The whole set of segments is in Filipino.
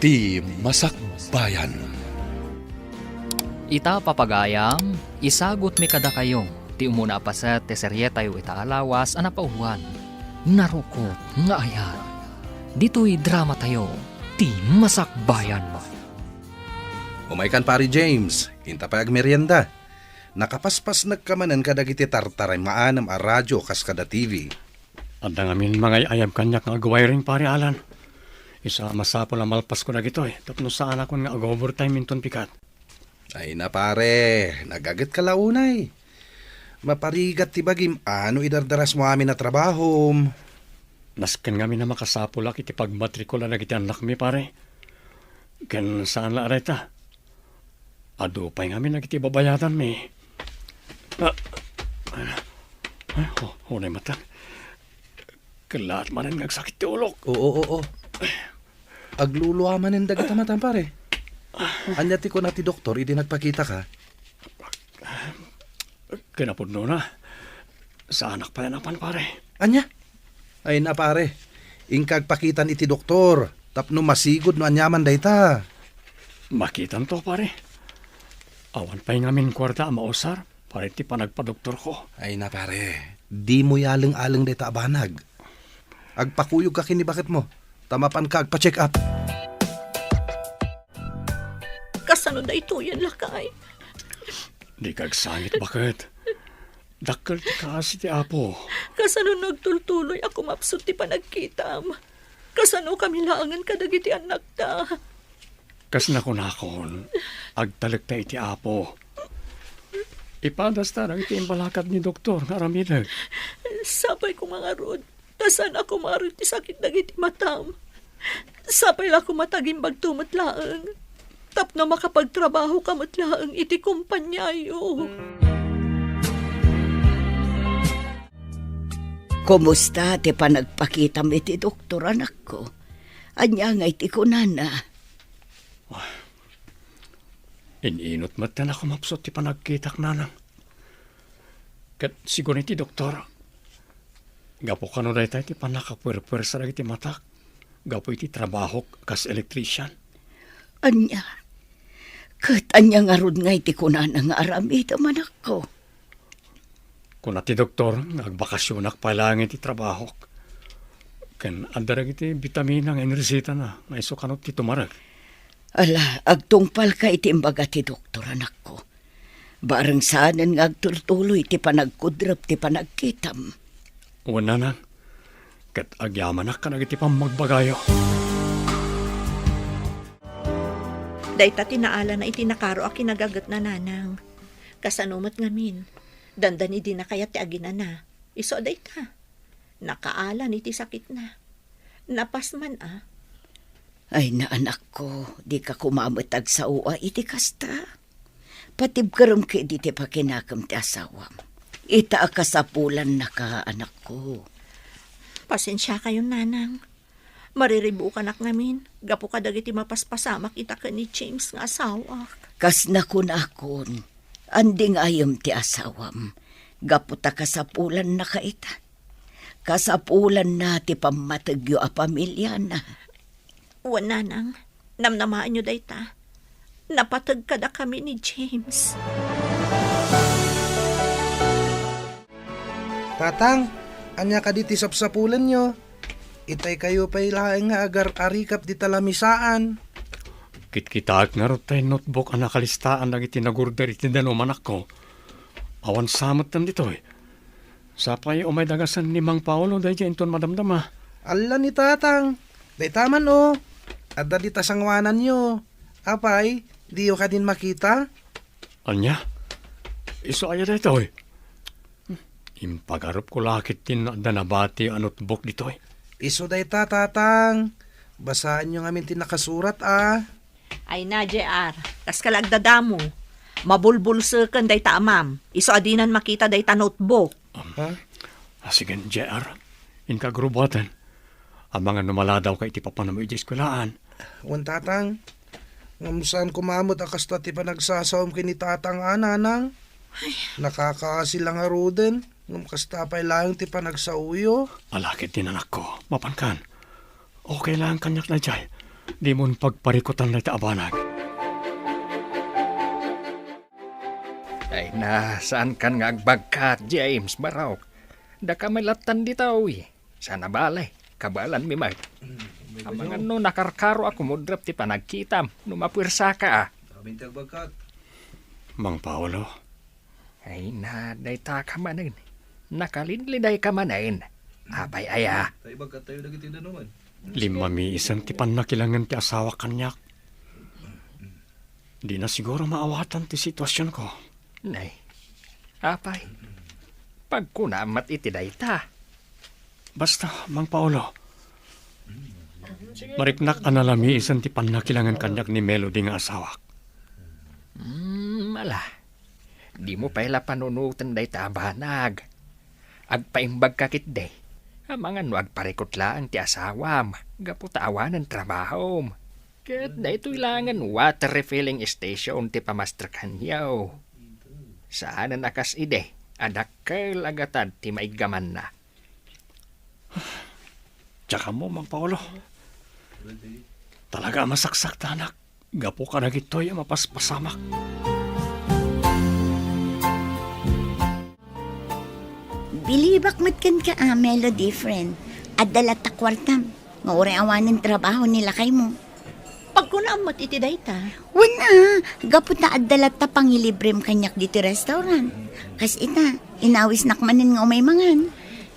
Ti Masakbayan. Ita papagayam, isagot mi kada kayo. Ti umuna pa sa teseryeta yu ita alawas anapauwan. Narukop nga ayan. Dito'y drama tayo, ti Masakbayan mo. Umaykan pari James, hinta pa agmerienda. Nakapaspas nagkamanan kadagiti tartaray maanam a radyo kas kada TV. At ngamin mga ayab kanyak nga agwiring pari Alan. Isa masapo lang malpas ko na gitoy. Tapno saan ako nga ag-overtime minton pikat. Ay na pare, nagagat ka launay. Maparigat ti bagim ano idardaras mo amin na trabaho. Nasken nga na makasapulak iti pagmatrikula na iti anak mi pare. Ken saan la areta? Ado pa'y nga na iti babayadan mi. Hunay mata. Kalaat manan nga sakit ti ulok. Oo. Agluluaman ng dagat pare. Anya ti ko na ti doktor, hindi nagpakita ka. Kinapudno na. Sa anak pa yan pare. Anya? Ay na pare, ingkag pakitan iti doktor. Tapno masigod no anyaman dayta. Makitan to pare. Awan pa'y ngamin kwarta mausar. Pare ti panagpa-doktor ko. Ay na pare, di mo yalang-alang dayta abanag. Agpakuyog ka kini bakit mo. Tamapan ka agpa-check up. Kasano da ito yan lakay? Di kagsangit bakit? Dakkel ti kasi ti apo. Kasano nagtultuloy ako mapsut ti panagkitam? Kasano kami laangan kadagiti anak ta? Kas nakon, agtalag ta iti apo. Ipadas ta iti imbalakad ni doktor nga ramilag. Sapay ko mga rod. Kasan ako maroon ti sakit dagiti matam. Sapay la ko mataging bagtumatlaang. Tapno makapagtrabaho kamatlaang iti kumpanyayo. Kumusta ti panagpakitam iti doktor anak ko? Anya nga iti kunana. Ininot matan ako mapsot ti panagkitak nanang. Kat siguro iti doktor. Gapo ka no dayta iti panakapwerpwersa iti matak. Gapo iti trabaho kas electrician. Anya? Kat anya nga rod nga iti kunana nga aramid amanak ko. Kung ati doktor, nagbakasyonak pa lang iti trabaho. Ken andarag iti vitamina nga enersita na. Maiso kanot ti tumarag. Ala, agtungpal ka iti imbaga ti doktor anak ko. Barang saanan nga agturtuloy ti panagkudrap ti panagkitam. Wala na. Kat agyaman na ka na iti pamagbagayo. Dayta tinaala na itinakaro a kinagagat na nanang. Kasanumat ngamin. Dandan di na kaya ti agina na. Iso dayta. Nakaala ni ti sakit na. Napasman a. Ay na anak ko, di ka kumamatag sa uwa iti kasta. Patib karam ka di ti pakinakam ti asawam. Ita akasapulan na ka anak ko. Pasensya kayo nanang. Mariribukan ak ngamin. Gapo ka dagiti mapaspasamak ita ka ni James nga asawa. Kas nakon, anding ayam ti asawam. Gapo ta kasapulan na ka ita. Kasapulan na ti pamatagyo a pamilya na. Uwan nanang, namnamaan nyo dayta. Napatag kada kami ni James. Tatang, anya ka diti sapsapulan nyo. Itay kayo pa'y laeng nga agar-arikap di talamisaan. Kitkitaak nga ro tayo notebook ang nakalistaan na itinagurder itidanom anak ko. Awan samot tan dito eh. Sapay umay dagasan ni Mang Paolo dahil dyan ton madamdama. Alla ni tatang, day taman o. Adda di tasangwanan nyo. Apay, di yo ka din makita? Anya? Iso aya dito eh. Impagarap ko lakit din na nabati ang notebook dito eh. Iso day tatang. Basaan nyo ngamin tinakasurat ah. Ay na, JR. Kas kalagdadamo. Mabulbulsa kan day ta amam. Iso adinan makita day ta notebook. Sige, JR. Inkagrubatan. Ang mga numaladaw kay ti papanamo iti eskulaan. Wan tatang, ngamusan kumamot akas ta ti panagsasawam kini tatang ananang. Nakakaasilang nga roden. Ngam kasta pa'y lang ti panagsauyo. Alakit din anak ko. Mapankan. Okay lang kanyak na dyan. Di mo pagparikutan na iti abanag. Ay na, saan kan nga agbagkat, James Baraw? Da ka may latan di tao Sana balay, kabalan mi mag. Amang ano nakarkaro ako mudrap ti panagkitam, numapwirsa ka Mang Paolo, Ay na, day ta ka manin. Nakalinliday ka manin. Apay aya. limami isan ti panakilangan ti asawa kanyak. Di na siguro maawatan ti sitwasyon ko. Nay, apay. Pagkunamat iti day ta. Basta, Mang Paolo, mariknak analami isan ti panakilangan kanyak ni Melody nga asawa. Mala. Di mo pala panunutan day ta banag. Agpaimbag kakit day. Amangan no agparikot laang ti asawam. Gaputawan ng trabaho. Kat na ito ilangan water refilling station ti pamastrakan yaw. Saan na nakas ide? Adakkel agatad ti maigaman na. Tsaka mo, Mang Paolo. Talaga masaksak tanak. Gapo ka na gito'y mapaspasamak. Bilibak matkan ka Melody friend. At dalat ta kwartam. Nga uri awanin trabaho nila kay mo. Pagkunamat iti dayta. Wala, gapot na at dalat ta pangilibrem kanyak dito restaurant. Kas ita, inawis nakmanin nga umay mangan.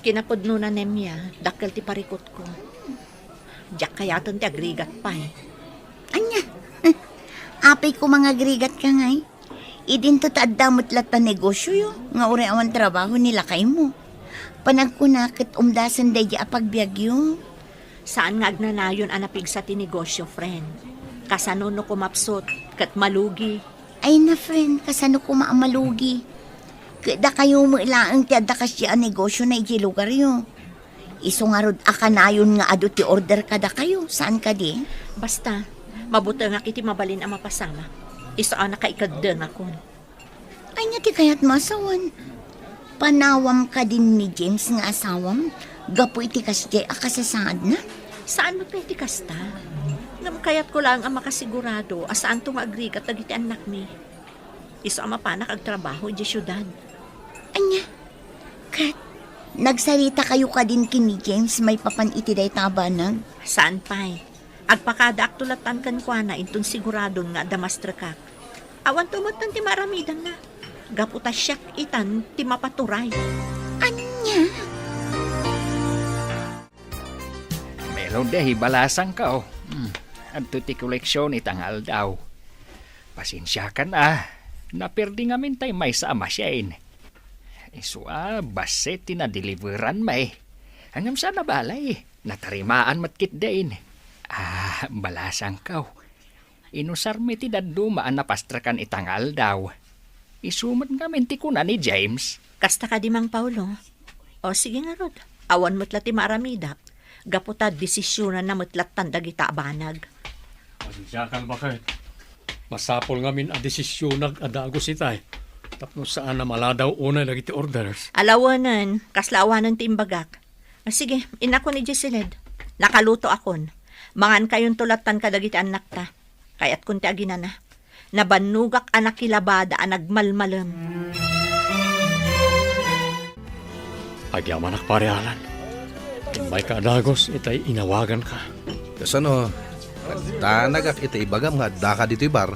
Kinapodno na nemya, dakkel ti parikot ko. Diyak kayatan ti agrigat pa Anya, apay ko mga grigat ka ngay. Idinto ta addamot lat ta negosyo yo. Nga uri awan trabaho nila kay mo. Panagkunakit umdasan day apagbiagyo. Saan nga agnanayon anapig sa tinegosyo, friend? Kasano no kumapsot, kat malugi. Ay na friend, kasano ko maamalugi. Kada kayo mo ilaang ti adda kasya ang negosyo na iji lugar yo. Iso nga rod akanayon nga ado ti order kada kayo. Saan ka di? Basta, mabuti nga kiti mabalin ang mapasama. Iso ang nakaikadeng akon. Ay nga ti kayat masawan. Panawam ka din ni James nga asawam. Gapo iti kasya akasasaad na. Saan mo pwede kasta? Ngam kayat ko lang ang makasigurado asaan to maagrigat agiti anak mi. Iso ang mapanak agtrabaho di syudad. Anya, Kat, nagsarita kayo ka din kini James may papan iti day tabanag. Saan pa'y? Agpakada aktulatan kan kwa na intong siguradon nga damastrakak. Awan tumatan ti maramidan na. Gaputa siyak itan ti mapaturay. Anya? Melody, balasang ka Adto ti koleksyon itangal daw. Pasensya ka na. Napirdi nga mintay may sa amasyain. Isu baset tinadeliveran may. Hangam sana balay. Natarimaan matkit din. Balasang ka. Inusar mi ti dadumaan na pastrakan itangal daw. Isumat nga minti ko na ni James. Kasta ka di Mang Paulo. O sige nga rod. Awan mo't ti maramida. Gaputa desisyonan na mo't tandagita banag. Pasensya ka ba kayo? Masapol nga min a desisyon nag-adagos itay. Tapno saan na maladaw una lagi ti orders. Alawanan, kaslaawanan ti imbagak. Sige, inako ni Jesseled. Nakaluto akon. Mangan kayon tulatan kadagiti anak ta. Kayat kun ti agina na. Nabanugak anak kilabada ang nagmalmalam. Agyaman parehalan. May kaadagos itay inawagan ka. Kasano, tanagak iti ibagam nga daka dito'y bar.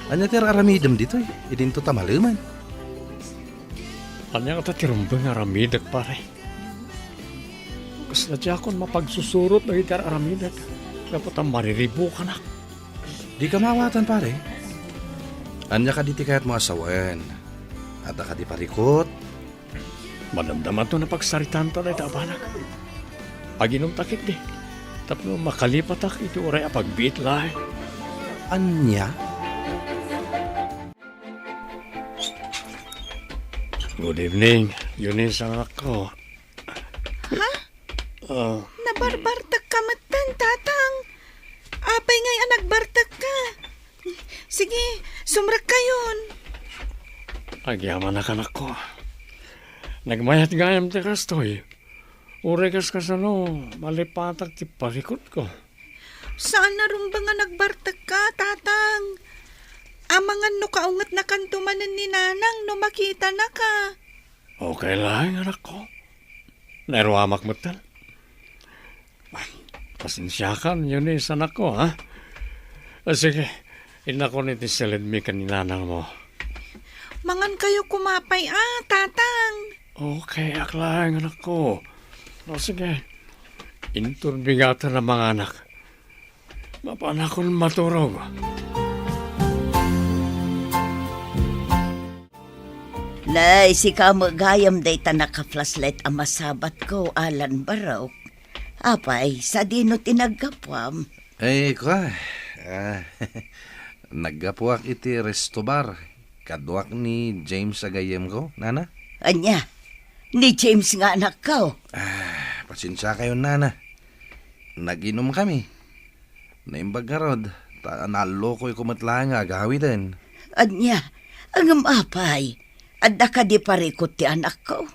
Anya ti aramidem dito'y, idinto tamaluman. Anya ka tatirumbang aramidag pare. Kasadya kon mapagsusurot na itar aramidag. Kapag ang mariribo ka na. Di ka mawatan pare. Anya ka diti kayat mo asawen. At ka di parikot. Madamdaman to na pagsaritan to na itabanak. Paginom takit di. Tapno makalipatak iti oray apagbiit lahi. Anya? Good evening, Eunice ang anak ko. Ha? Nabarbartag ka matan, tatang. Apay ngay anak bartag ka. Sige, sumrak kayon. Agyaman na kanak ko. Nagmayat gayam ti kastoy. Urekas ka sa no, malipatag ti parikot ko. Saan na rin ba nga nagbartag ka, tatang? Amangan no kaungat na kantumanan ni nanang no makita na ka. Okay lang, anak ko. Nairuamak mo tal. Pasensyakan, yun is anak ko, ha? Sige, inako ni tisilid mi kaninanang mo. Mangan kayo kumapay, tatang. Okay, aklang, anak ko. Sige, inturbigatan ng mga anak. Mapanakon maturog. Lay, si kamagayam day ta naka-flashlight ang masabat ko, Alan Barok. Apay, sa dino tinagkapwam. Kwa. Naggapuak iti resto bar. Kadwak ni James agayem ko, nana? Anya, ni James nga anak ko. Pasensya kayo, nana. Naginom kami. Naimbag nga rod. Naloko'y kumatlaan nga agawitin. Anya, ang apay, adda ka di parikot ti anak ko.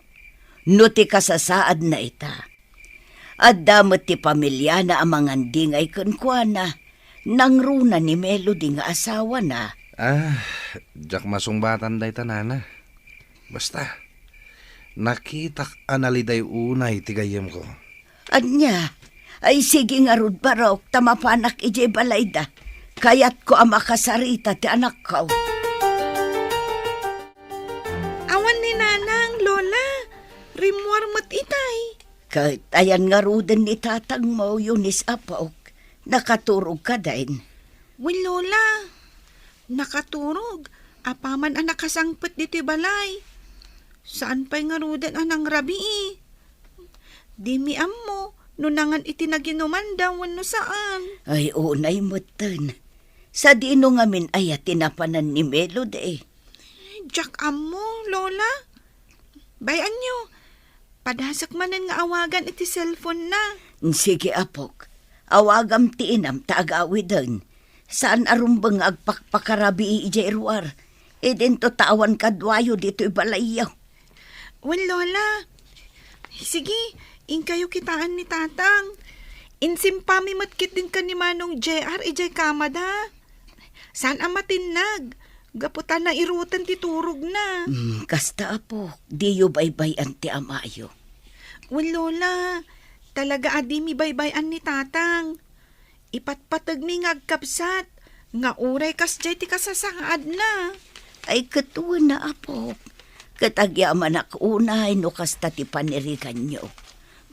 No ti kasasaad na ita. Adda mo ti pamilya na amangan dingay kunkwana. Nang runa ni Melody nga asawa na. Jack masungbatan day tanana. Basta, nakitak analiday unay tigayem ko. Anya, ay sige nga rod barok, tamapanak ije balayda. Kayat ko ang makasarita ti anak ko. Awan ni nanang, lola. Rimwar mo't itay. Kahit ayan nga ruden ni tatang mo, Yunis Apaok, nakaturog ka din. Well, lola. Nakaturog. Apaman ang nakasangpet dito balay. Saan pa'y nga ruden anang rabi Di mi ammo, nunangan itinaginuman daw no saan. Ay, unay mo ten. Sa dino nga min ay tinapanan ni Melody. Jack ammo, lola. Bayan nyo. Padasak manan nga awagan iti cellphone na. Sige, Apok. Awagam ti inam taagawi din. Saan arumbang agpakpakarabi ije ruar. E dento tawan kadwayo dito ibalayaw. Well, lola. Sige, in kayo kitaan ni tatang. Insimpami matkit din ka ni Manong JR ijay kamada. Saan ang matinag? Gaputan na irutan ti turog na. Kasta, Apok. Diyo baybay ti amayo. Well, lola. Talaga adi mi baybayan ni tatang. Ipatpatag mi ngagkapsat. Nga uray kas jay ti kasasangaad na. Ay katuwa na, Apok. Katagyaman ak unay no kasta ti panirigan nyo.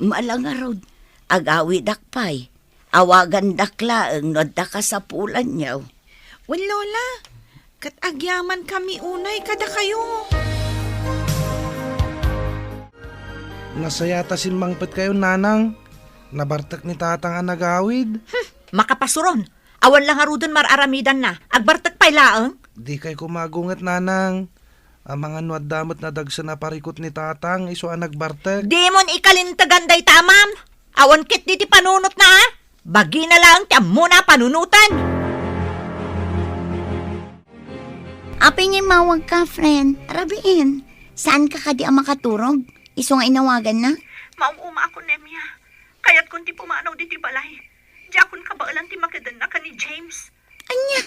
Malangarod, agawi dakpay. Awagan daklaeng no dakasapulan nyo. Well, lola. Katagyaman kami unay kada kayo. Nasayata sinmangpet kayo, nanang. Nabartak ni tatang ang nagawid. Makapasuron. Awan lang arudon mararamidan na. Agbartag pa'y laang. Di kay kumagungat, nanang. Ang mga nuwaddamot na dagsa na parikot ni tatang, iso ang nagbartak. Di mon ikalintagan day tamam. Awan kit di ti panunot na. Bagi na lang ti muna panunutan. Apay ngay mawag ka, friend. Arabiin, saan ka kadi ang makaturog? Iso nga inawagan na? Maumuma ako, Nemya. Kaya't kung ti pumanaw di ti balay. Di akon kabaalan ti makadan na ka ni James. Anya,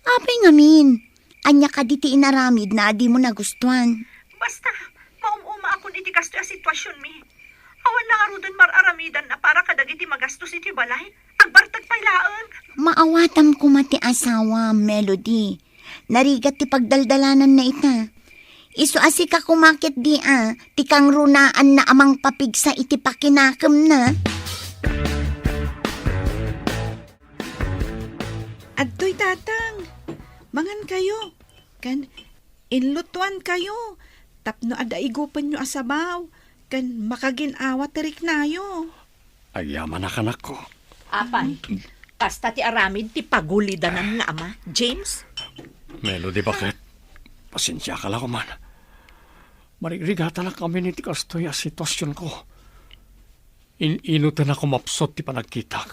apay nga min. Anya ka di ti inaramid na di mo nagustuhan. Basta, maumuma ako iti kasto yung sitwasyon mi. Awan lang arudan mararamidan na para kadag iti magastos iti balay. Agbartag pa'y laang. Maawatam ko mati asawa, Melody. Narigat ti pagdaldalanan na ita. Iso asi ka kumakit di ti kang runaan na amang papigsa iti pakinakam na. Adtoy tatang. Mangan kayo. Kan inlutuan kayo. Tapno ada igupan nyo asabaw. Kan makaginawa tirik nayo. Ayaman na kanak ko. Apay, kasta ti aramid ti pagulidanan nga ama, James? Melody, bakit? Pasensya ka lang man. Marigrigatan na kami ni Tikastoy ang sitwasyon ko. Inutan ako mapsot ti panagkitag.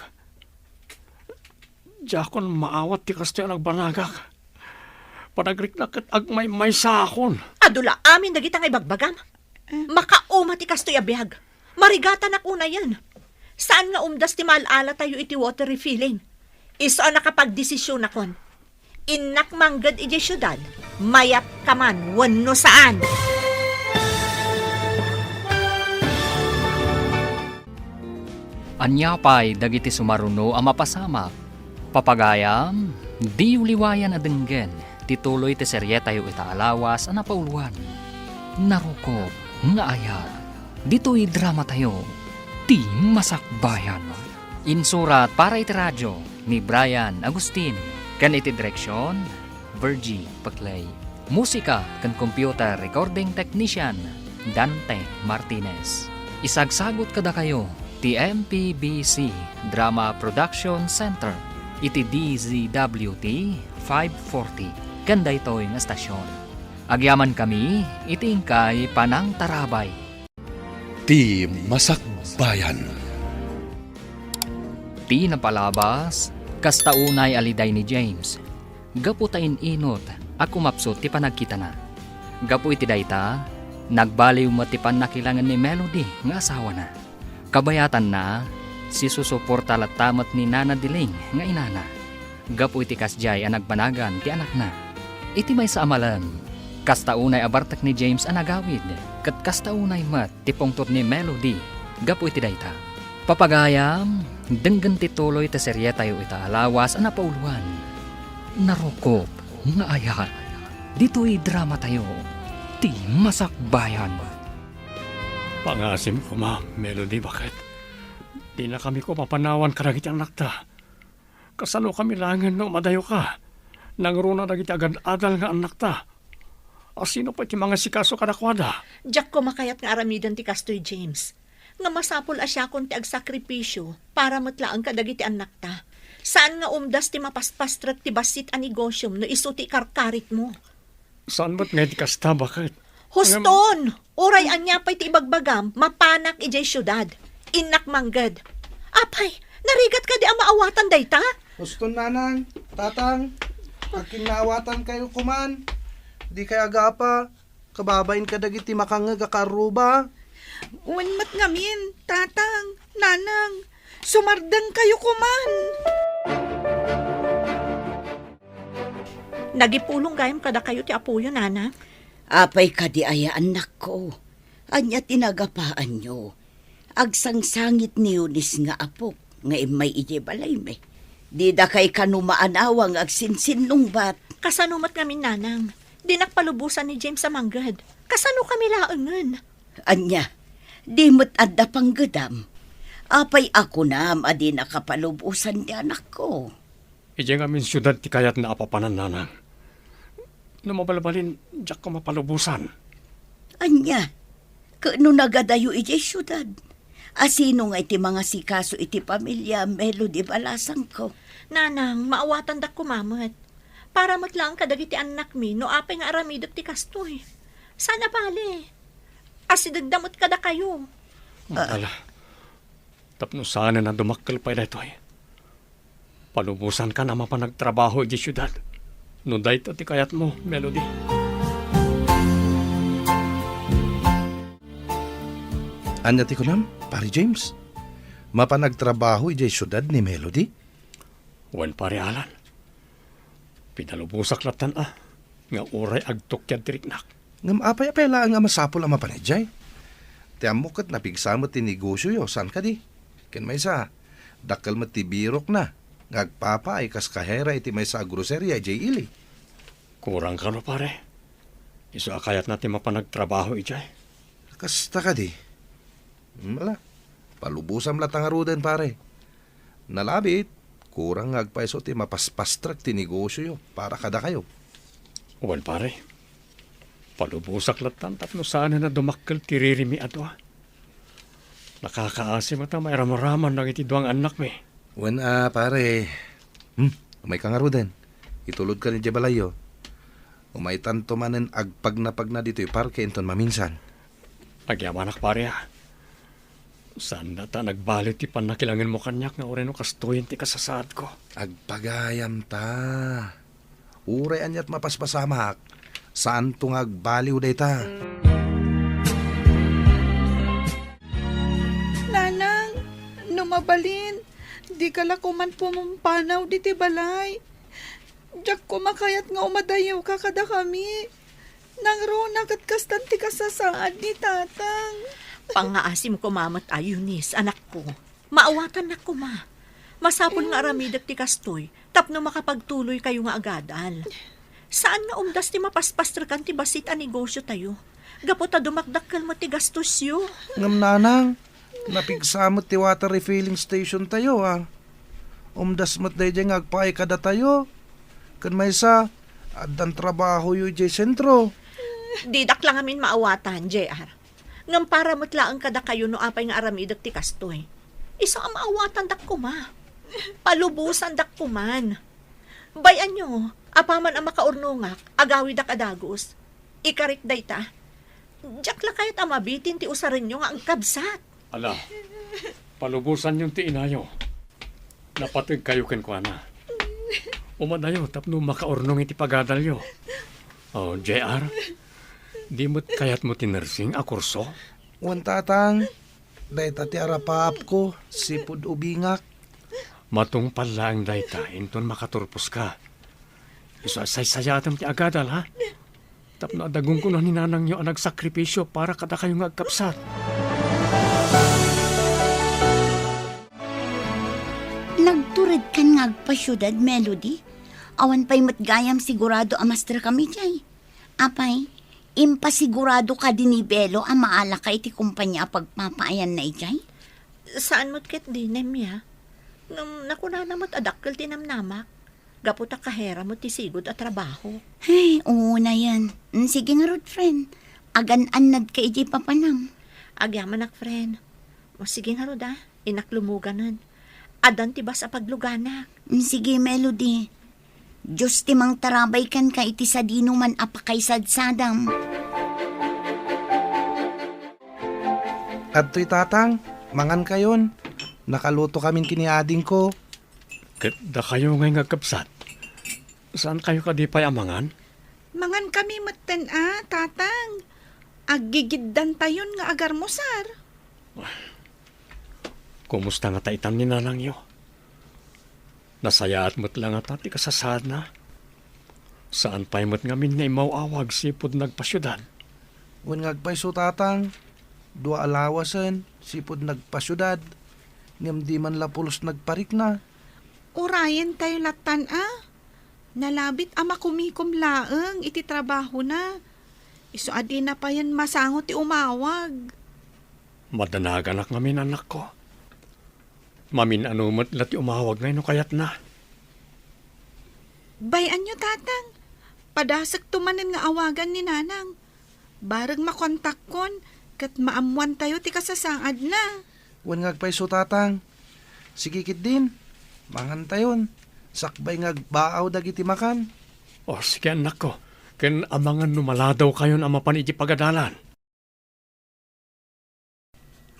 Diakon maawat Tikastoy ang nagbanagak. Panagriknakat agmay sa akon. Adula, amin dagitang ibagbagam. Makauma ti kastoy abihag. Marigatan ako na yan. Saan nga umdas ti malala tayo iti water refilling? Iso ang nakapagdesisyon akon. Inak manggad iti syudad, mayat ka man, wano saan. Anyapay dagiti sumaruno ang mapasamak. Papagayam, di uliwayan adenggen, tituloy ti serye tayo itaalawas ang napauluan. Narukop, nga ayat, dito'y drama tayo, ti masakbayan. Insurat para iti radyo ni Brian Agustin, kan iti direksyon, Virgie Paclay. Musika kan computer recording technician, Dante Martinez. Isagsagot kada kayo, ti MPBC Drama Production Center, iti DZWT 540, ganda ito'y nga stasyon. Agyaman kami, iti ingkay Panang Tarabay. Ti Masakbayan. Ti napalabas, kastaunay aliday ni James. Gapu tayin inot, ako mapsot ti panagkita na. Gapu iti dayta, nagbaliw mo ti panakilangan ni Melody nga asawa na. Kabayatan na, si susuporta latamat ni Nana Diling nga inana. Gapu iti kasjay ang nagbanagan ti anak na. Iti may sa amalan, kastaunay abartak ni James ang nagawid, kat kastaunay mat ti pungtot ni Melody. Gapu iti dayta. Papagayam, denggan ti tuloy ti serye tayo itaalawas ang napauluan. Narukop, nga ayat, dito'y drama tayo, ti masakbayan. Pangasim ko, ma, Melody, bakit? Di na kami ko mapanawan karagit ang nakta. Kasano kami langan no madayo ka? Nangruna na kita agad-adal nga anak ta. Asino pa iti mga sikaso kadakwada? Diyak ko makayat nga aramidan ti kastoy James. Nga masapol asya kon ti agsakripisyo para matlaan kadagiti anak ta. Saan nga umdas ti mapaspastrat ti basit a negosyum no iso ti karkarit mo? Saan ba't nga iti kasta, bakit? Huston! Uray anya pa'y ti ibagbagam, mapanak ijay syudad. Inak manggad. Apay, narigat ka di ang maawatan dayta? Gusto nanang, tatang, aking naawatan kayo kuman. Di kaya agapa, kababain ka dagiti makangag akaruba. Unmat ngamin, tatang, nanang, sumardang kayo kuman. Nagipulong gayam kada kayo ti apuyo, nana. Apay ka di aya anak ko. Anya tinagapaan nyo. Agsangsangit ni Yunis nga apok, nga imay ije balay me. Di da kay kanumaanawang agsinsin nung bat. Kasanumat kami, nanang. Di nakpalubusan ni James sa manggad. Kasano kami laangan? Anya, di mo't adda pang gadam. Apay ako na adi nakapalubusan di anak ko. Ije nga min syudad ti kayat na apapanan, nanang. Lumabalabalin, diyak ko mapalubusan. Anya, kano nagadayo ije syudad? Asino nga iti mga sikaso iti pamilya Melody balasang ko? Nanang, maawatan dak kumamat. Para matlang kadagiti anak mi, no apay nga aramidot ti kastoy. Sana pali. Asidagdamot kada kayo. Ala, tapno sana na dumakkel pa ito eh. Palubusan ka na mapanagtrabaho iti syudad. No dahito ti kayat mo, Melody. Anya ti kunam, pari James. Mapanagtrabaho ijay syudad ni Melody. Wen pare Alan. Pinalubusak latan nga uray agtokyad tiriknak. Ngam apay-apay lang nga masapol ang mapanijay. Tiyan mo kat napigsamot ti negosyo yo, saan ka di? Ken may sa, dakal mo ti birok na. Ngagpapa ay kas kahera iti may sa groceria ijay ili. Kurang ka no pare. Iso akayat natin mapanagtrabaho ijay. Kasta ka di. Wala. Palubusam latang arudan pare. Nalabit, kurang ngagpaiso ti mapaspastrak ti negosyo yo para kada kayo. Wen pare. Palubusak latan tapno sana na dumakkel tiririmi ato. Nakakaasim ata may ramaraman ng iti duang anak me. Wen pare. Umay kang arudan. Itulod ka ni Jebalayo. Umay tanto manen agpag na dito parke inton maminsan. Agyamanak pare Saan na ta nagbalit ti panakilangan mo kanyak nga oreno kastuyin ti kasasaad ko. Agpagayam ta. Uray anyat mapaspasamak. Saan tong agbaliw day ta? Nanang, mabalin. Di kala ko man pumampanaw di ti balay. Diyak ko makayat nga umadayaw ka kada kami. Nang rona kat kastan ti kasasaad ni tatang. Pangaasim ko mamat Ayunis, anak ko. Maawatan na ko ma. Masapon nga aramidak ti kastoy, tapno makapagtuloy kayo nga agadal. Saan nga umdas ti mapaspastra ti basit a negosyo tayo? Gapo ta dumakdakkel mo ti gastos yo. Ngam nanang, napigsamot ti water refilling station tayo Umdas mat day nga agpaay kada tayo. Kan may sa, adan trabaho yu jay sentro. Didak lang amin maawatan, JR. Ngam para matlaang kada kayo no apay nga aramidak ti kastoy. Isa ang maawatan dak ko ma. Palubusan dak ko man. Bayan nyo, apaman ang makaurnungak, agawi dak adagos. Ikarit day ta. Diyak la kayat amabitin ti usarin nyo nga ang kabsat. Ala, palubusan yung ti inayo. Napatid kayo ken kwa na. Umadayo, tapno makaurnong iti pagadalyo. Oh, JR, di mo't kayat mo tinursing a kurso? Wan tatang, day tati arapap ko, sipud ubingak. Matong pala ang dayta, inton makaturpos ka. Iso asay-sayatam ti agadal, ha? Tapno adagong ko na ninanang nyo ang nagsakripisyo para kada kayong agkapsat. Nagturid kan nga agpasyudad, Melody. Awan pa'y matgayam sigurado amastra kami jay. Apay, impasigurado ka din ni Belo ang maala ka iti kumpanya pagpapaayan na ijay? Saan mo't ket di, Nemya? Nakuna namat adakkel tinamnamak. Gaputa kahera mo ti sigod at trabaho. Ay, oo na yan. Sige nga rod, friend. Agan-anad ka ijay papanam. Agyaman ak, friend. O sige nga rod inaklumuganan. Adan ti ba sa pagluganak? Sige, Melody. Diyos timang tarabay kan ka iti sa dino man apakaysadsadam. At to'y tatang, mangan kayon. Nakaluto kamin kiniading ko. Da kayo ngay agkapsat. Saan kayo ka di pa'y amangan? Mangan kami maten tatang. Aggigiddan tayon nga agar mo, sar. Kumusta nga taitan ni nanang yo? Nasayaat mo't lang at ati kasasad na. Saan pa'y mo't ngamin nga imawawag sipod nagpasyudan? Wan ngagpay so tatang, dua alawasan, sipod nagpasyudad. Ngam di man lapulos nagparik na. Urayan tayo latan Nalabit ama kumikom laeng iti trabaho na. Iso adi na pa yan masangot ti umawag. Madanagan ak ngamin anak ko. Mamin anumat lati umawag ngayon no kayat na. Bayan nyo, tatang. Padasag tumanin nga awagan ni nanang. Barag makontak kon, kat maamuan tayo ti kasasaad na. Wan ngagpay so tatang. Sige kit din, mangan tayon. Sakbay ngagbaaw dagiti makan. O sige anak ko, ken amangan numaladaw kayo na mapan iti pagadalan.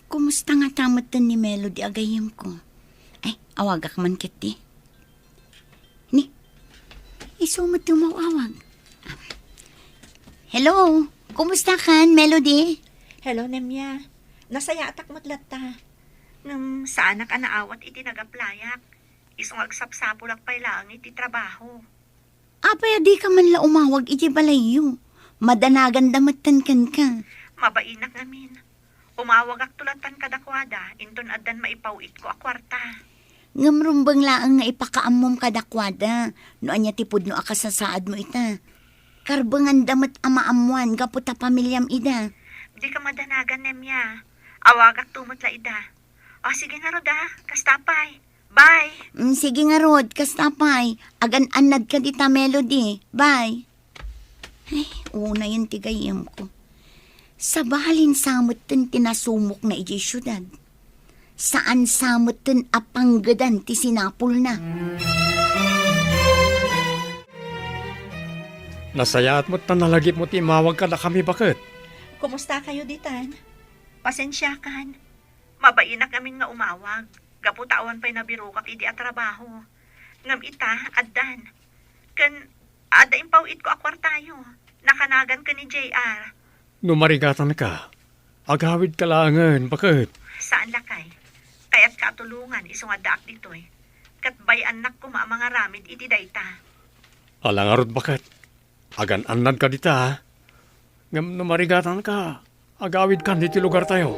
Kumusta nga tamatan ni Melody agayim ko? Ay, awagak man kiti. Ni, isumat tumawawag. Hello, kumusta kan, Melody? Hello, Nemya. Nasaya atak matlatta. Nang saan ka naawat iti nagaplayak. Isong agsapsapulak pa'y lang iti trabaho. Apay, di ka man la umawag iti balayo. Madanagan damatan kan ka. Mabainak namin. Umawag ak tulatan kadakwada, inton adan maipawit ko akwarta. Ngamrumbang laang nga ipakaamom kadakwada. No anya tipod no akasasaad mo ita. Karbangan damat amaamuan, gaputa pamilyam ida. Di ka madanagan, Nemya. Awag ak tumutla ida. O sige nga roda, kastapay. Bye! Sige nga Rod, kastapay. Agan-anad ka dita, Melody. Bye. Ay, una yung tigayam ko. Sa bahalin samot tin tinasumok na iji syudad. Saan samot tin apanggadan ti sinapul na. Nasayaat mo't tanalagip mo't imawag ka na kami bakit? Kumusta kayo ditan? Pasensya kan. Mabainak namin nga umawag. Gaputawan pa'y nabirukak idi at trabaho. Ngam ita, addan. Kan, ada impawit ko akwartayo. Nakanagan ka ni JR. Numarigatan ka. Agawid ka langan, bakit? Saan lakay? Kaya't katulungan iso nga daak ditoy. Kat bay anak ko mga ramid iti dayta. Alangarod bakit? Agan anad ka dita, ha? Ngam numarigatan ka. Agawid kan diti lugar tayo.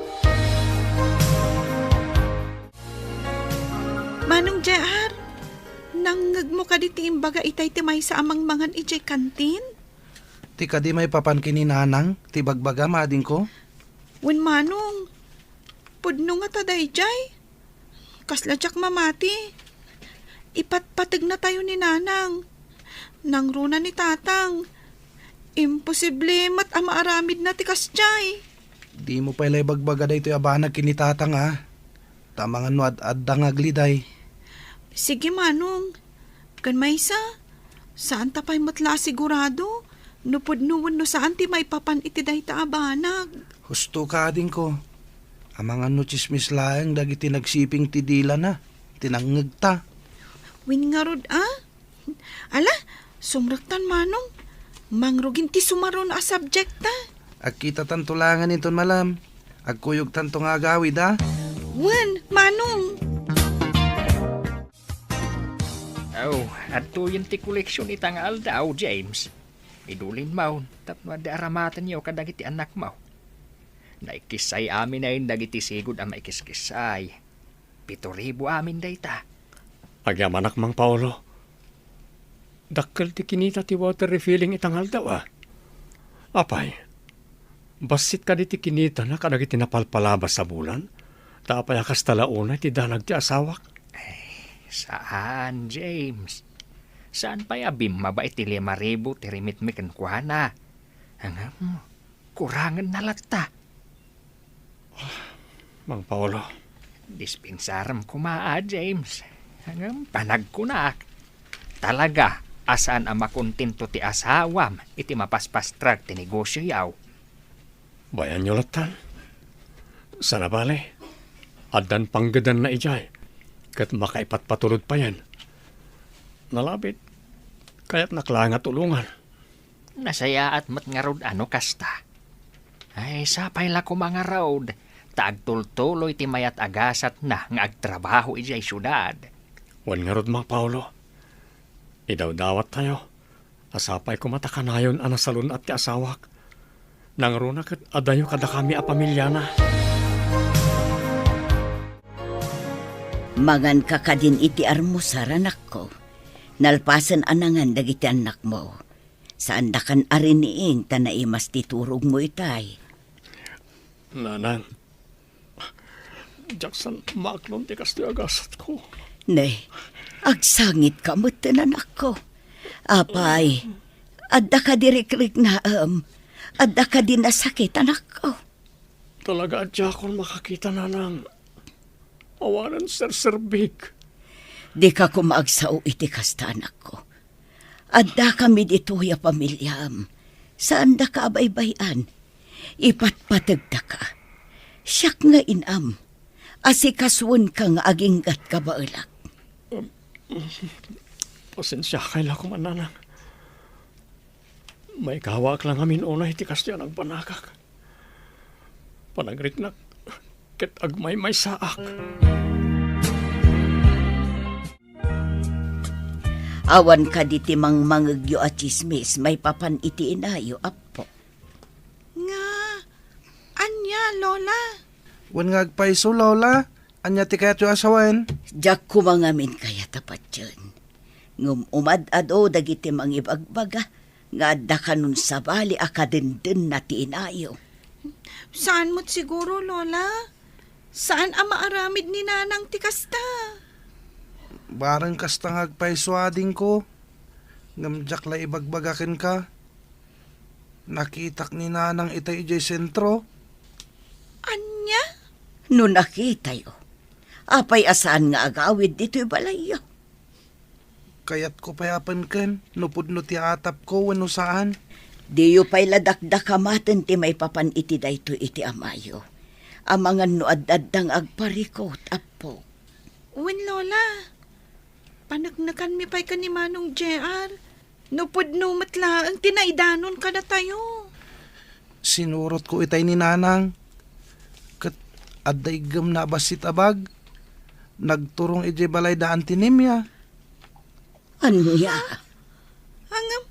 Manong JR, nangag mo ka diti imbaga itay timay sa amang mangan ijay kantin? Ti kadi may papan kini nanang, ti bagbaga mading ko. Wen manong, pudno nga taday jay. Kasladyak mamati. Ipatpatig na tayo ni nanang. Nang runa ni tatang. Imposible mat ama aramid na tikas jay. Di mo pala bagbaga day ito abanag kinitatang ha. Tamangan no ad dangagliday. Sige manong, kan maysa, saan tapay matla sigurado? Nupod-nuwan no saan ti may papan iti day ta abanag. Husto ka din ko. Amangan no chismis laeng dagiti nagsiping ti dila na. Tinangag ta. Win nga rod Ala, sumraktan manong. Mangrugin ti sumaron a subject ta. Agkita tantulangan iton malam. Agkuyog tanto nga agawid ha. Wen, manong. Oh, ato yung ti koleksyon itangal daw, James. Idulin mo, tapno da aramatan niyo kadagiti anak mo. Naikisay amin na yung dagiti sigod ang maikiskisay. 7,000 amin dayta. Agyam anak mang Paolo. Dakkel ti kinita ti water refilling itangal daw, ah. Apay, basit ka di ti kinita na kadagiti napalpalabas sa bulan. Tapay akas talauna ti danag ti asawak. Saan, James? Saan pa abim mabait ti 5,000 ti rimit mi kankwana? Hangam, kurangan na lata. Mang Paolo. Dispensaram kumaa, James. Hangam, panagkunak. Talaga, asaan ang makontento ti asawam iti mapaspastrag ti negosyo yaw. Bayan nyo latan. Sana bale. Adan panggadan na ijay. Kat makaipatpatulod pa yan. Nalabit. Kaya't naklanga tulungan. Nasaya at matngarod ano kasta. Ay, sapay la ko mga road. Taagtultuloy ti mayat agasat na nga agtrabaho ijay syudad. Wan nga rod mga Paolo. Idawdawat tayo. Asapay ko matakanayon anasalun at ti asawak. Nangruna kat adayo kada kami a pamilya na. Mangan ka kadin iti armusar anak ko. Nalpasan anangan dagiti anak mo. Saan da kan ariniing tanaimas titurog mo itay. Nanang. Jackson, maaklon ti kasto agasat ko. Ne, agsangit ka mo anak ko. Apay, adda ka dirikrik na adda ka din nasakit anak ko. Talaga adya akong makakita nanang. Awanan serserbig. Di ka kumaagsao iti kasta anak ko. Adda kami dito ya pamilyam. Saan da ka abaybayan? Ipatpatag da ka. Siyak nga inam. Asikaswan ka nga aginggat ka baulak. Pasensya kaila ko mananang. May kawak lang amin unay iti kastya ng panakak. Panagrit na ket agmay may saak. Awan ka di timang mangagyo at chismis, may papan iti inayo, apo. Nga, anya, Lola? Wan nga agpaiso, Lola. Anya ti kayat yung asawan. Diyak kumangamin kaya tapat yun. Ngum umad-ado dagiti mang ibagbaga, nga adda ka nun sa bali akadindin na ti inayo. Saan mo't siguro, Lola? Saan ang maaramid ni nanang tikasta? Barang kastang agpaiso ading ko. Ngamjak la ibagbagakin ka. Nakitak ni nanang itay ijay sentro. Anya? No nakita yo, apay asaan nga agawid dito'y balayo. Kayat ko payapan ken, nupod no ti atap ko wano saan. Diyo pa'y ladakdakamaten ti may papan iti dayto iti amayo. Amangan no ad-addang agparikot, apo. Uwin, Lola. Panagnakan mi pa'y ka ni Manong JR. Nupod no matla ang tinaidanon ka na tayo. Sinurot ko itay ni nanang. Kat aday gam na basit abag. nagturong iti balay daan tinemya. Anya? Hangam,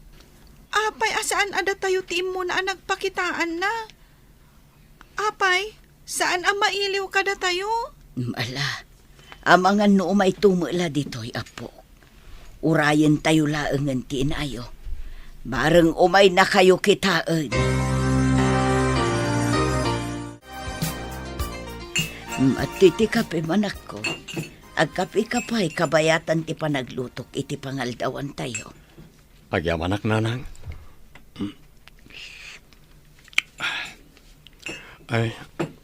apay asaan ada tayo tiim mo na nagpakitaan na? Apay, saan ang mailiw kada tayo? Mala, amangan no may tumula dito'y apo. Urayan tayo laangan tinayo. Bareng umay na kayo kitaan. Matiti kape manak ko. Agkapi kapay kabayatan ti panaglutok iti pangaldawan tayo. Agyamanak nanang. Ay,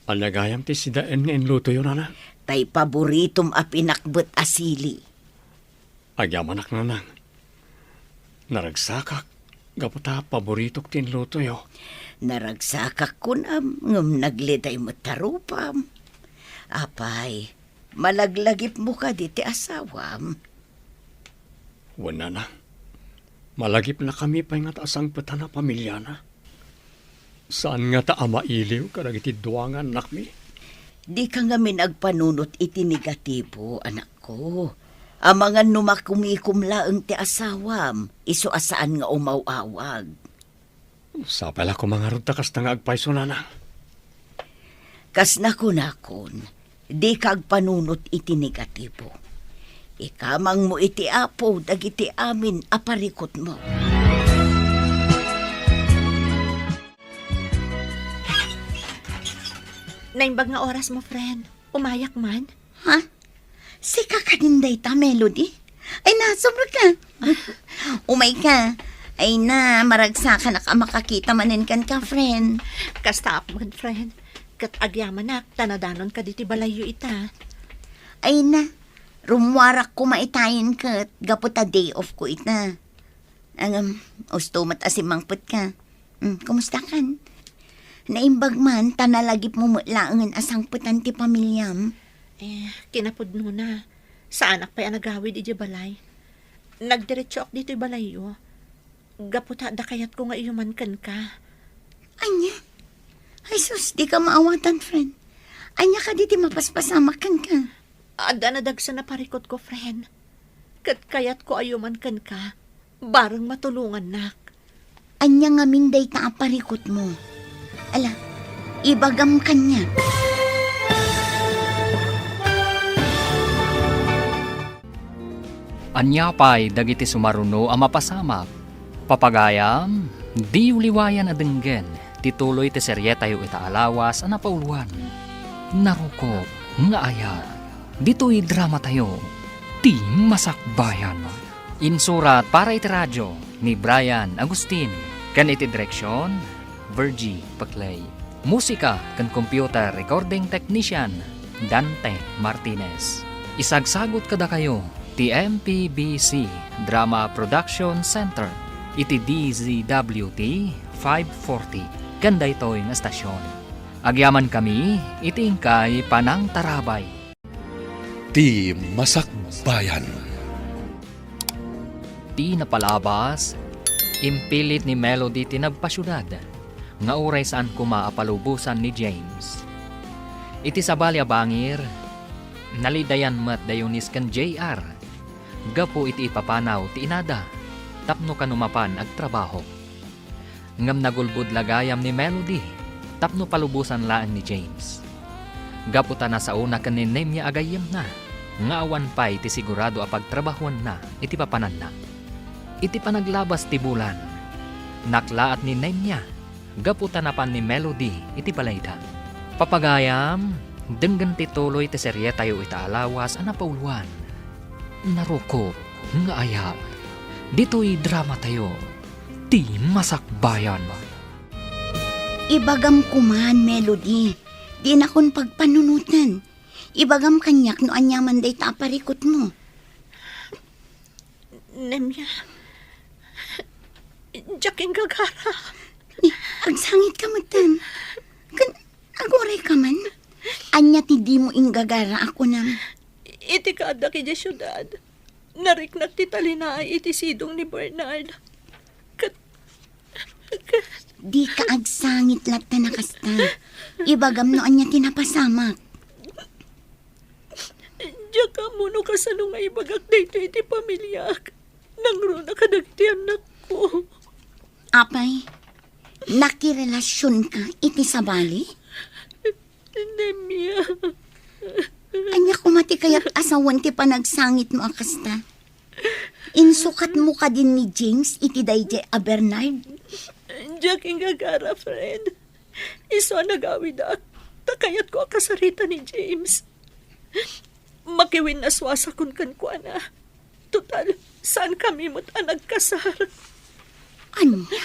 alagayam ti sidaan nga inluto yun, nanang. Tay paboritom a pinakbet asili. Agyamanak nanang. Naragsakak. Gaputa paboritok tinluto yo. Naragsakak ko na ngam nagliday matarupam. Apay, malaglagip mo ka di ti asawam. Wala na. Malagip na kami pa nga taasang pata na pamilya na. Saan nga ta mailiw karag iti duwangan nakmi? Di ka nga minagpanunot iti negatibo, anak ko. Amangan numakumikumlaang ti asawam, iso asaan nga umawawag. Sa pala ko mga rutakas na nga agpaiso na. Kas nakunakon, di kagpanunot iti negatibo. Ikamang mo iti apo, dagiti amin aparikot mo. Naimbag nga oras mo, friend. Umayak man. Ha? Si kakaninday ta, Melody? Ay na, sobra ka. Umay ka. Ay na, maragsakan na ka makakita manin kan ka, friend. Kasta man, friend. Kat agyaman nak, tanadanon ka diti balayo ita. Ay na, rumwarak ko maitayin ka. Gaputa day off ko ita. Ustumat asimangput ka. Kumusta kan? Naimbag man, tanalagip mo mulaangan asangputan ti pamilyam. Kinapudno na. Sa anak pa'y nagawid iti balay. Nagdiretso ak dito'y balayo. Gaputa da kayat ko nga iyuman kan ka. Anya? Ay sus, di ka maawatan, friend. Anya ka diti mapaspasamak kan ka. Ada na dagsa na parikot ko, friend. Kat kayat ko ayuman kan ka. Barang matulungan nak. Anya nga minday ta aparikot mo. Ala, ibagam kanya. Anya pa'y dagiti sumaruno ang mapasamak. Papagayam, di uliwayan adenggen, tituloy ti seryetayo itaalawas ang napauluan. Naruko, nga aya, dito'y drama tayo, ti masakbayan. Insurat para iti radyo ni Brian Agustin, kan iti direksyon, Virgie Paclay. Musika kan computer recording technician, Dante Martinez. Isagsagot kada kayo, ti MPBC Drama Production Center, iti DZWT 540, ganda ito'y nga stasyon. Agyaman kami, iti ingkay Panang Tarabay. Ti Masakbayan. Ti napalabas, impilit ni Melody tinagpasyudad, nga uray saan kumaapalubusan ni James. Iti sabalya bangir, nalidayan mat dayonis kan JR, gapo iti ipapanaw ti inada, tapno kanumapan ag trabaho. Ngam nagulbud lagayam ni Melody, tapno palubusan laan ni James. Gapo ta na sa una kan ni Nemya agayam na, nga awan pa iti sigurado apag trabahuan na, iti papanan na. Iti panaglabas ti bulan, naklaat ni Nemya, gapo tanapan ni Melody, iti balayda. Papagayam, denggan tituloy ti serye tayo itaalawas ang napauluan. Naruko, nga aya, dito'y drama tayo, ti masakbayan. Ibagam kuman, Melody. Di na kon pagpanunutan. Ibagam kanyak no anyaman day ta aparikot mo. Nemya, Jaking gagara. Agsangit ka matan. Agoray ka man. Anya ti di mo inggagara ako nam. Iti kada kaya syudad. Nariknak ti talinaay iti sidong ni Bernard. Di ka agsangit latta nakasta. Ibagam no anya tinapasamak. Diya ka mo no kasano nga ibagak dito iti pamilyak. Nangro na kadagiti anak ko. Apay, nakirelasyon ka iti sabali? Nemya. Anya kumati kaya't asawan ti panagsangit mo akasta. Insukat mo ka din ni James iti dayjay a Bernard. Diya gagara, friend. Iso nagawid ak. Takayat ko akasarita ni James. Makiwin na swasakon kan ko na. Total, saan kami mo't nagkasar? Anya?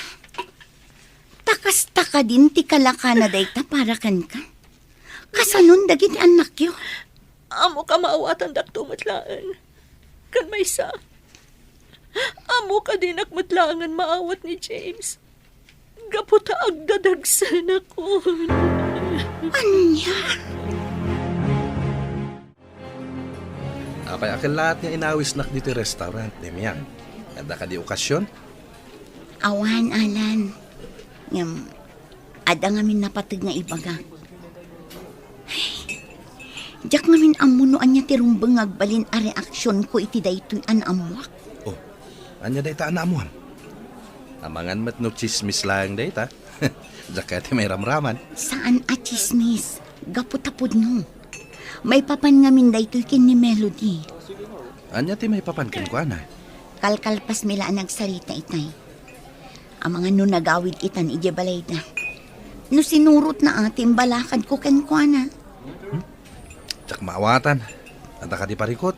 Takas-taka din ti kalaka na dayta para kan ka. Kasanon dagiti anak yo. Amo ka maawatan dak tumatlaan. Kan may sa. Amo ka din akmatlangan maawat ni James. Gaputa agdadagsan ako. Anya? Apay akin lahat nga inawis nak dito restaurant, Nemyang. Kada ka di okasyon? Awan, Alan. Ngam, ada ngamin napatag nga ibaga. Diyak ngamin amunoan niya tirumbang agbalin a reaksyon ko iti daytoy an amwak. Oh, anya dayta anamuan? Amangan mat no chismis lang dayta. Jakati may ramraman. Saan a chismis? Gaputapod no. May papan ngamin daytoy kin ni Melody. Anya ti may papankin ko ana. Kalkalpas mila nagsarita itay. Ang mga no nagawid itan ije balay na. No sinurot na ating balakad ko ken ko na. Jak maawatan. Anta ka di parikot.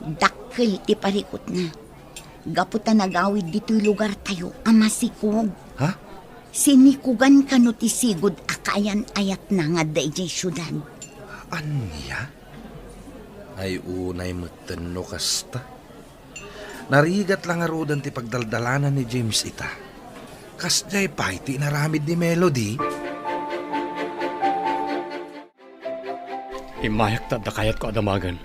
Dakkel ti parikot na. Gaputa nagawid dito'y lugar tayo, amasikog. Ha? Sinikugan ka no ti sigod akayan ayat na nga dayjay syudad. Anya? Ay unay matano kasta. Narigat lang arudan ti pagdaldalanan ni James ita. Kasjay pa iti naramid ni Melody. Imayak ta da kayat ko adamagan.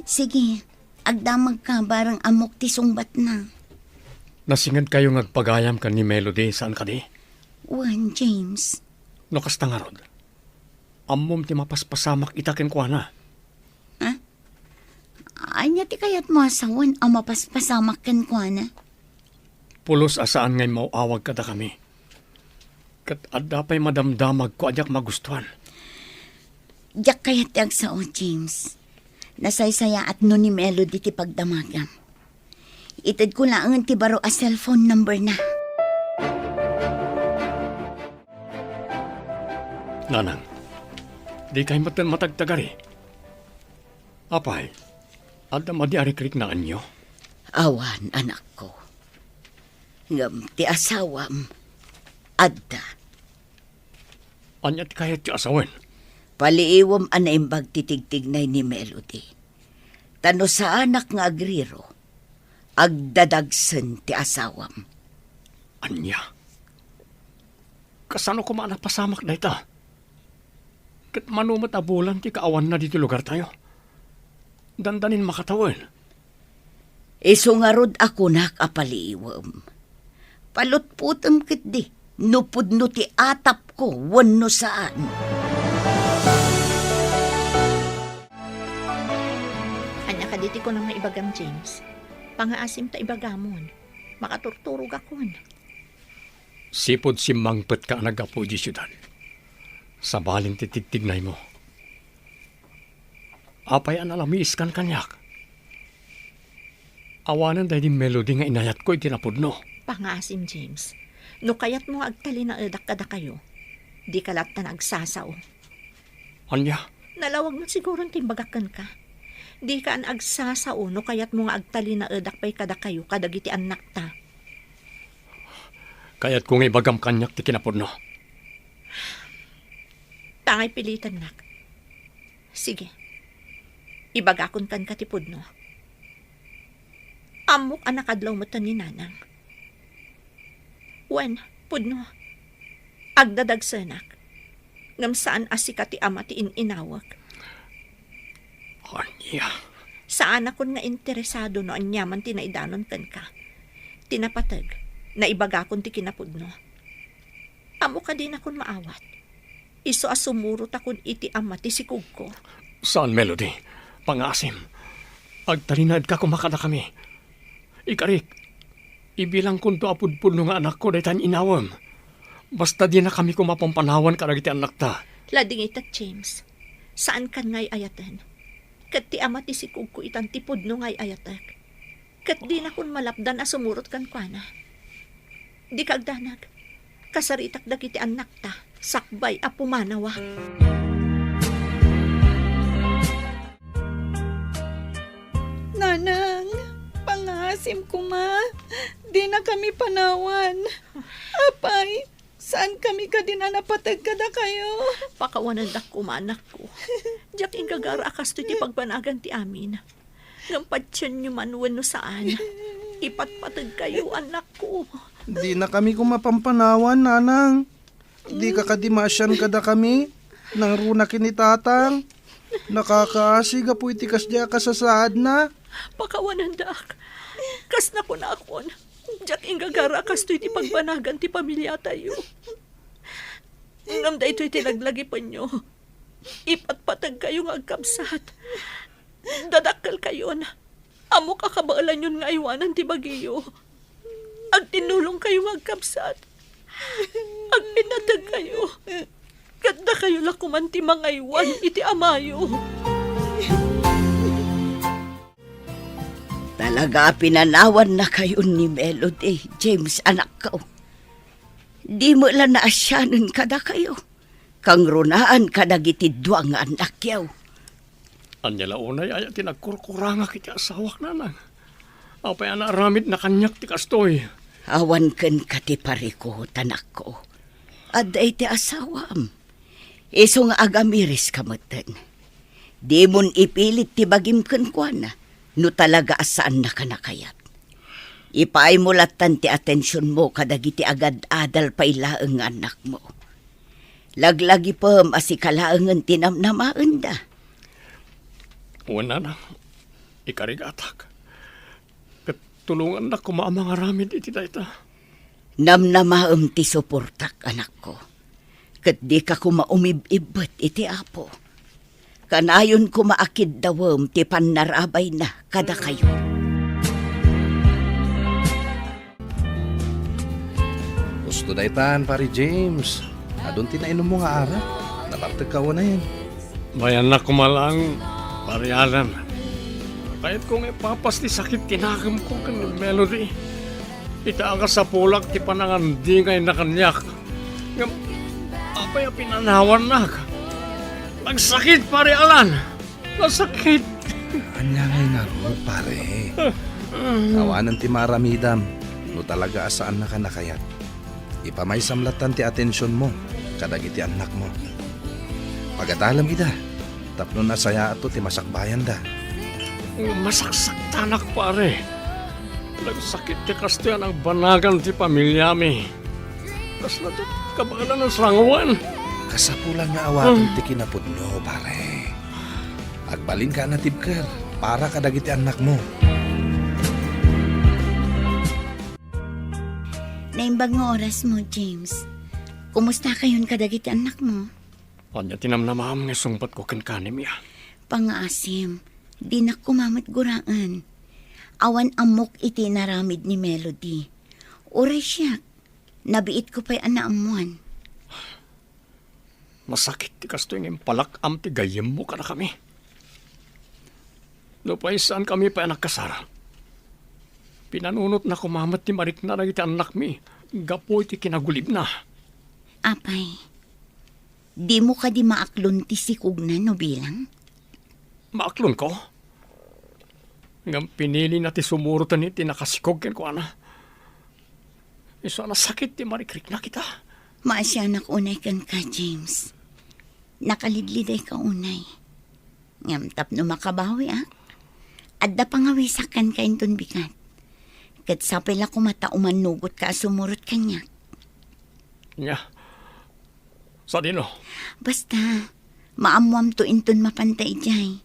Sige, agdamag ka barang amok ti sungbat na. Nasingad kayo ngagpagayam kan ni Melody saan ka di? Wan, James. No kasta nga rod. Ammom ti mapaspasamak itakin ko na. Anya ti kayat mo asawan ang mapaspasamak kan ko na. Pulos asaan ngay mauawag kada kami. Kat adda pa'y madamdamag ko adyak magustuhan. Diyak kayat ti agsao, James. Nasaysaya at no ni Melody ti pagdamagam. Itad ko lang ti baro a cellphone number na. Nanang, di kayo matagtagari. Apay, adda madiari-krik na anyo. Awan, anak ko. Ngam ti asawam. Adda. Anya ti kayat ti asawen. Paliiwam anaimbag titigtignay ni Melody. Tano sa anak nga agriro. Agdadagsen ti asawam. Anya? Kasano ko maanak pasamak na ita? Kat manumat abulan ti kaawan na dito lugar tayo. Dandanin makatawin. Isungarod ako nak apaliiwam. Palutputam kit di. Nupudno ti atap ko wano saan. Anya ka diti ko nang naibagam, James. Pangaasim ta ibagamon. Makaturturog akon. Sipod si mangpet ka nagapo di syudad. Sa baling titigtignay mo. Apay an alamis kan kanyak. Awanan dahil di Melody nga inayat ko itinapudno. Pangaasim, James. No kayat mo agtali na edak kada kayo. Di kalat na nagsasaw. Anya? Nalawag mo siguro timbagakan ka. Di ka an agsasaw no kayat mo nga agtali na edak pa'y kada kayo kadagiti anak ta. Kaya't kung ibagam kanyak ti kinapudno. Tangay pilitan nak. Sige. Ibagakon kan katipod no. Amok anak adlaw mo ni nanang. Wen, pudno. Agdadagsanak. Ngam saan asika ti ama ti inawak. Anya? Saan akon nga interesado no anyaman tinaidanon kan ka. Tinapatag na ibagakon ti kinapudno. Amo ka din akon maawat. Iso asumurot akon iti ama ti sikog ko. Saan, Melody? Pangasim. Agtalinad ka kumakada kami. Ikarik, ibilang kun to apudpud nga anak ko daytan inawam. Basta di na kami kumapampanawan karagiti anak ta. Lading itat, James. Saan kan ngay ayatan? Kat ti ama ti sikog ko itan tipod no ngay ayatak. Kat di na kun malapdan asumurot kan kwa na. Di kagdanag. Kasaritak dagiti anak ta. Sakbay a pumanawa. Nanang, pangasim ko ma. Di na kami panawan. Apay, saan kami ka din napatag kada kayo? Pakawanan dak kumanak ko. Diyak ingagara akas to ti pagbanagan ti amin. Ngampatsyan nyo man wano saan. Ipatpatag kayo anak ko. Di na kami kumapampanawan, nanang. Di ka kadimasyan kada kami. Nang runa kinitatang. Nakakaasiga po itikas diya kasasaad na. Pakawanan dak. Kas na ko na akon. Diyak ingagara akas to iti pagbanagan ti pamilya tayo. Ngam da ito iti naglagi pa nyo. Ipatpatag kayo nga agkabsat. Dadakkel kayo na. Amo kakabaalan yun nga iwanan ti bagiyo. Ag tinulong kayo magkapsat. Ag pinatag kayo. Ganda kayo lakuman ti mga iwan iti amayo. Talaga pinanawan na kayo ni Melody, James, anak ko. Di mo lang naasyanan kada kayo. Kang runaan kadagiti duwang nga anak yaw. Anyala unay ay tinagkurkuranga kiti asawak nanang. Apay anaramid na kanyak ti kastoy. Awan ken kati pariko, tanak ko. Aday ti asawam. Iso nga agamiris kamatan. Di mon ipilit ti bagim ken kuana, no talaga asaan na kanakayat. Ipaay mo latan ti atensyon mo kadagiti agad adal pailaeng anak mo. Laglagi pam asikalaengan tinamnamaan da. Wala na, ikarigatak. Katulungan na kumaamang aramid iti dayta. Namnamaam ti suportak, anak ko. Kat di ka kumaumibibot iti apo. Kanayon kumaakid dawam ti panarabay na kada kayo. Gusto daytan, pari James. Adun tinainom mo nga ara. Nabartag ka na yan. Bayan na kumalang parialan. Kahit kung ipapas ti sakit tinakam ko kan Melody. Itaan ka sa pulak ti panangandingay na kanyak. Ngam, apay pinanawan na. Nagsakit parialan. Nasakit. Anya ngay na ro, pare. Awanan ti maramidam. No talaga asaan na ka nakayat. Ipamay samlatan ti atensyon mo. Kadagiti anak mo. Pagatalam ida. Tapno na saya ato ti masakbayan da. Masaksak tanak pare. Nagsakit ti kasto yan ang banagan ti pamilya mi. Kas na ti kabalan ng sranguan. Kasapulan nga awaton ti kinapudno, pare. Agbalin ka na tibker para kadagiti anak mo. Naimbag nga oras mo, James. Kumusta kayon kadagiti anak mo? Kanya tinamnamam nga sungpat ko kankanim ya. Pangaasim, di na kumamat guraan. Awan amok iti naramid ni Melody. Oray siya, nabiit ko pa'y anaamuan. Masakit ti kasto yung impalak-am ti gayem mo ka na kami. Lupay saan kami pa nagkasara. Pinanunot na kumamat ti marik na iti anak mi. Gapoy ti kinagulib na. Apay, di mo ka di maaklon ti sikog na no bilang? Maaklon ko. Ngam pinili na ti sumurutan ni ti nakasikog ken ko ana. Iso na sakit ti marikrik na kita. Maasyanak unay kan ka, James. Nakalidliday ka unay. Ngam tapno makabawi, ah. Adda pangawisakan ka inton bigat. Kat sapay la kumata umanugot ka sumurot kanya. Nya. Sa dino? Basta, maamuam to inton mapantay jay.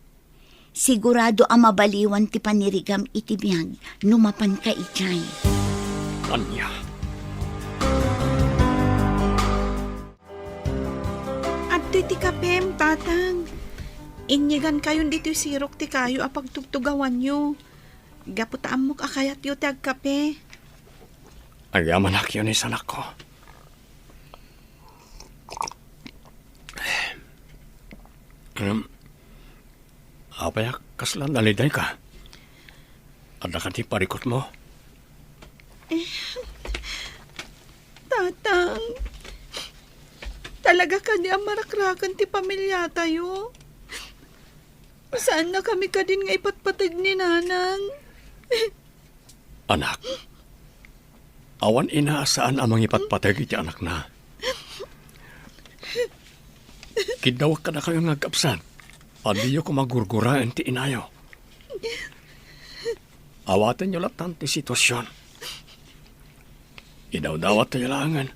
Sigurado ang mabaliwan ti panirigam iti biyag numapan ka ijay. Anya. Dito ti kapem, tatang. Inyigan kayo dito sirok ti kayo apag tugtugawan nyo. Gaputaan mo kakayat yu ti agkape. Agyaman ak yun anak ko. Apayak kaslan naliday ka. Ada ka ti parikot mo. Tatang, talaga ka di amarakrakan ti pamilya tayo. Saan na kami ka din nga ipatpatid ni nanang? Anak, awan inaasaan amang ipatpatag iti anak na. Kidawak ka na kayo ngagkapsan. Adiyo ko magurguraan ti inayo. Awatan nyo latan ti sitwasyon. Idawdawat tayo langan.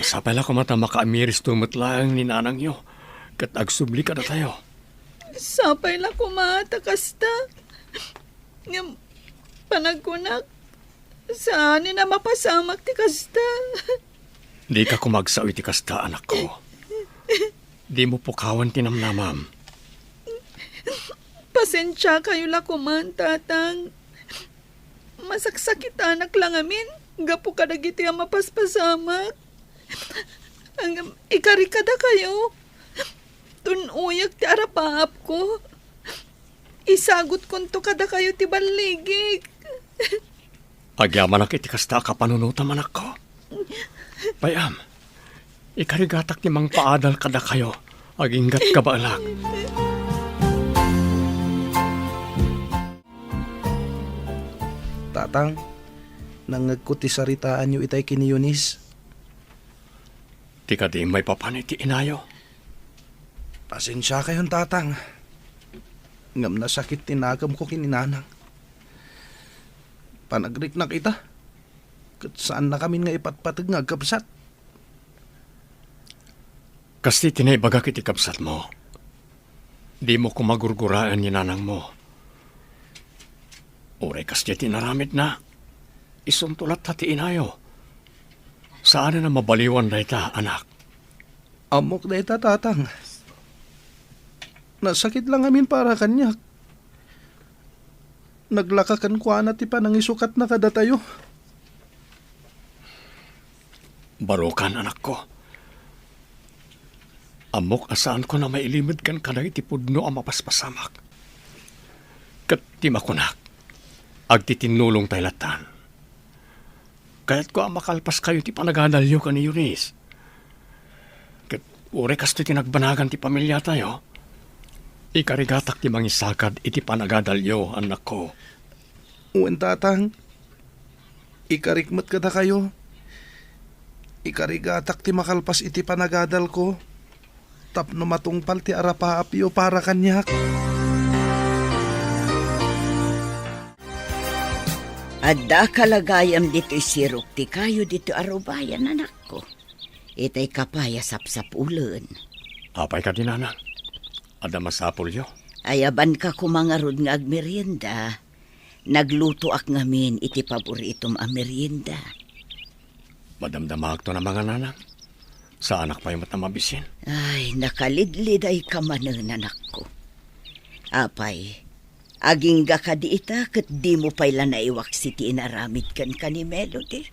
Sapay lang kumata makaamiris tumatlaang ni nanang yo. Kat agsubli ka na tayo. Sapay la kumata kasta. Ngam, panagkunak. Saan na mapasamak ti kasta? Di ka kumagsawi ti kasta, anak ko. Di mo pukawan tinamnamam. Pasensya kayo la kuman, tatang. Masaksakit anak lang amin. Gapo ka nagiti ang mapaspasamak. Ang ikarikada kayo. Tunuyak ti arapaap ko. Isagot konto kada kayo ti baligig. Agyaman ak iti kasta ka panunutam, anak ko. Payam, ikarigatak ti mang paadal kada kayo. Aginggat ka ba, anak? Tatang, nangagkuti saritaan nyo itay kini Eunice. Di ka di may papanit ti inayo. Pasensya kayon, tatang. Ngam na sakit tinagam ko kininanang. Panagrik na kita. Kat saan na kami nga ipatpatag nga kapsat. Kasi tinaibaga kiti kapsat mo. Di mo kumagurguraan ni nanang mo. Uray kasi tinaramid na. Isuntulat hati inayo. Saan na mabaliwan na ita, anak? Amok na ita, tatang. Nasakit lang amin para kanya. Naglakakan ko na ti pa nang isukat na kada tayo. Barukan, anak ko. Amok asaan ko na mailimid kan kada iti pudno ang mapaspasamak. Kat ti makunak. Agtitinulong taylatan. Kaya't ko ang makalpas kayo ti panagadalyo ka ni Eunice. Kat ure kas ti tinagbanagan ti pamilya tayo. Ikarigatak ti mangisakad iti panagadalyo, anak ko. Uwan, tatang. Ikarikmat kada kayo. Ikarigatak ti makalpas iti panagadal ko. Tapno matungpal ti arapaapyo para kanyak. Adda kalagayam dito sirok ti kayo dito arubayan, anak ko. Itay kapaya sapsap ulen. Apay ka din, anak. Ada masapol yo. Ayaban ka kumangarod nga agmerienda. Nagluto ak ngamin iti paboritong amerienda. Madamdamag to na mga nanang. Sa anak pa yung matamabisin. Ay, nakalidlid ay kamanan, anak ko. Apay, aging ga ka di ita kat di mo pala naiwak si ti inaramid kan ni Melody.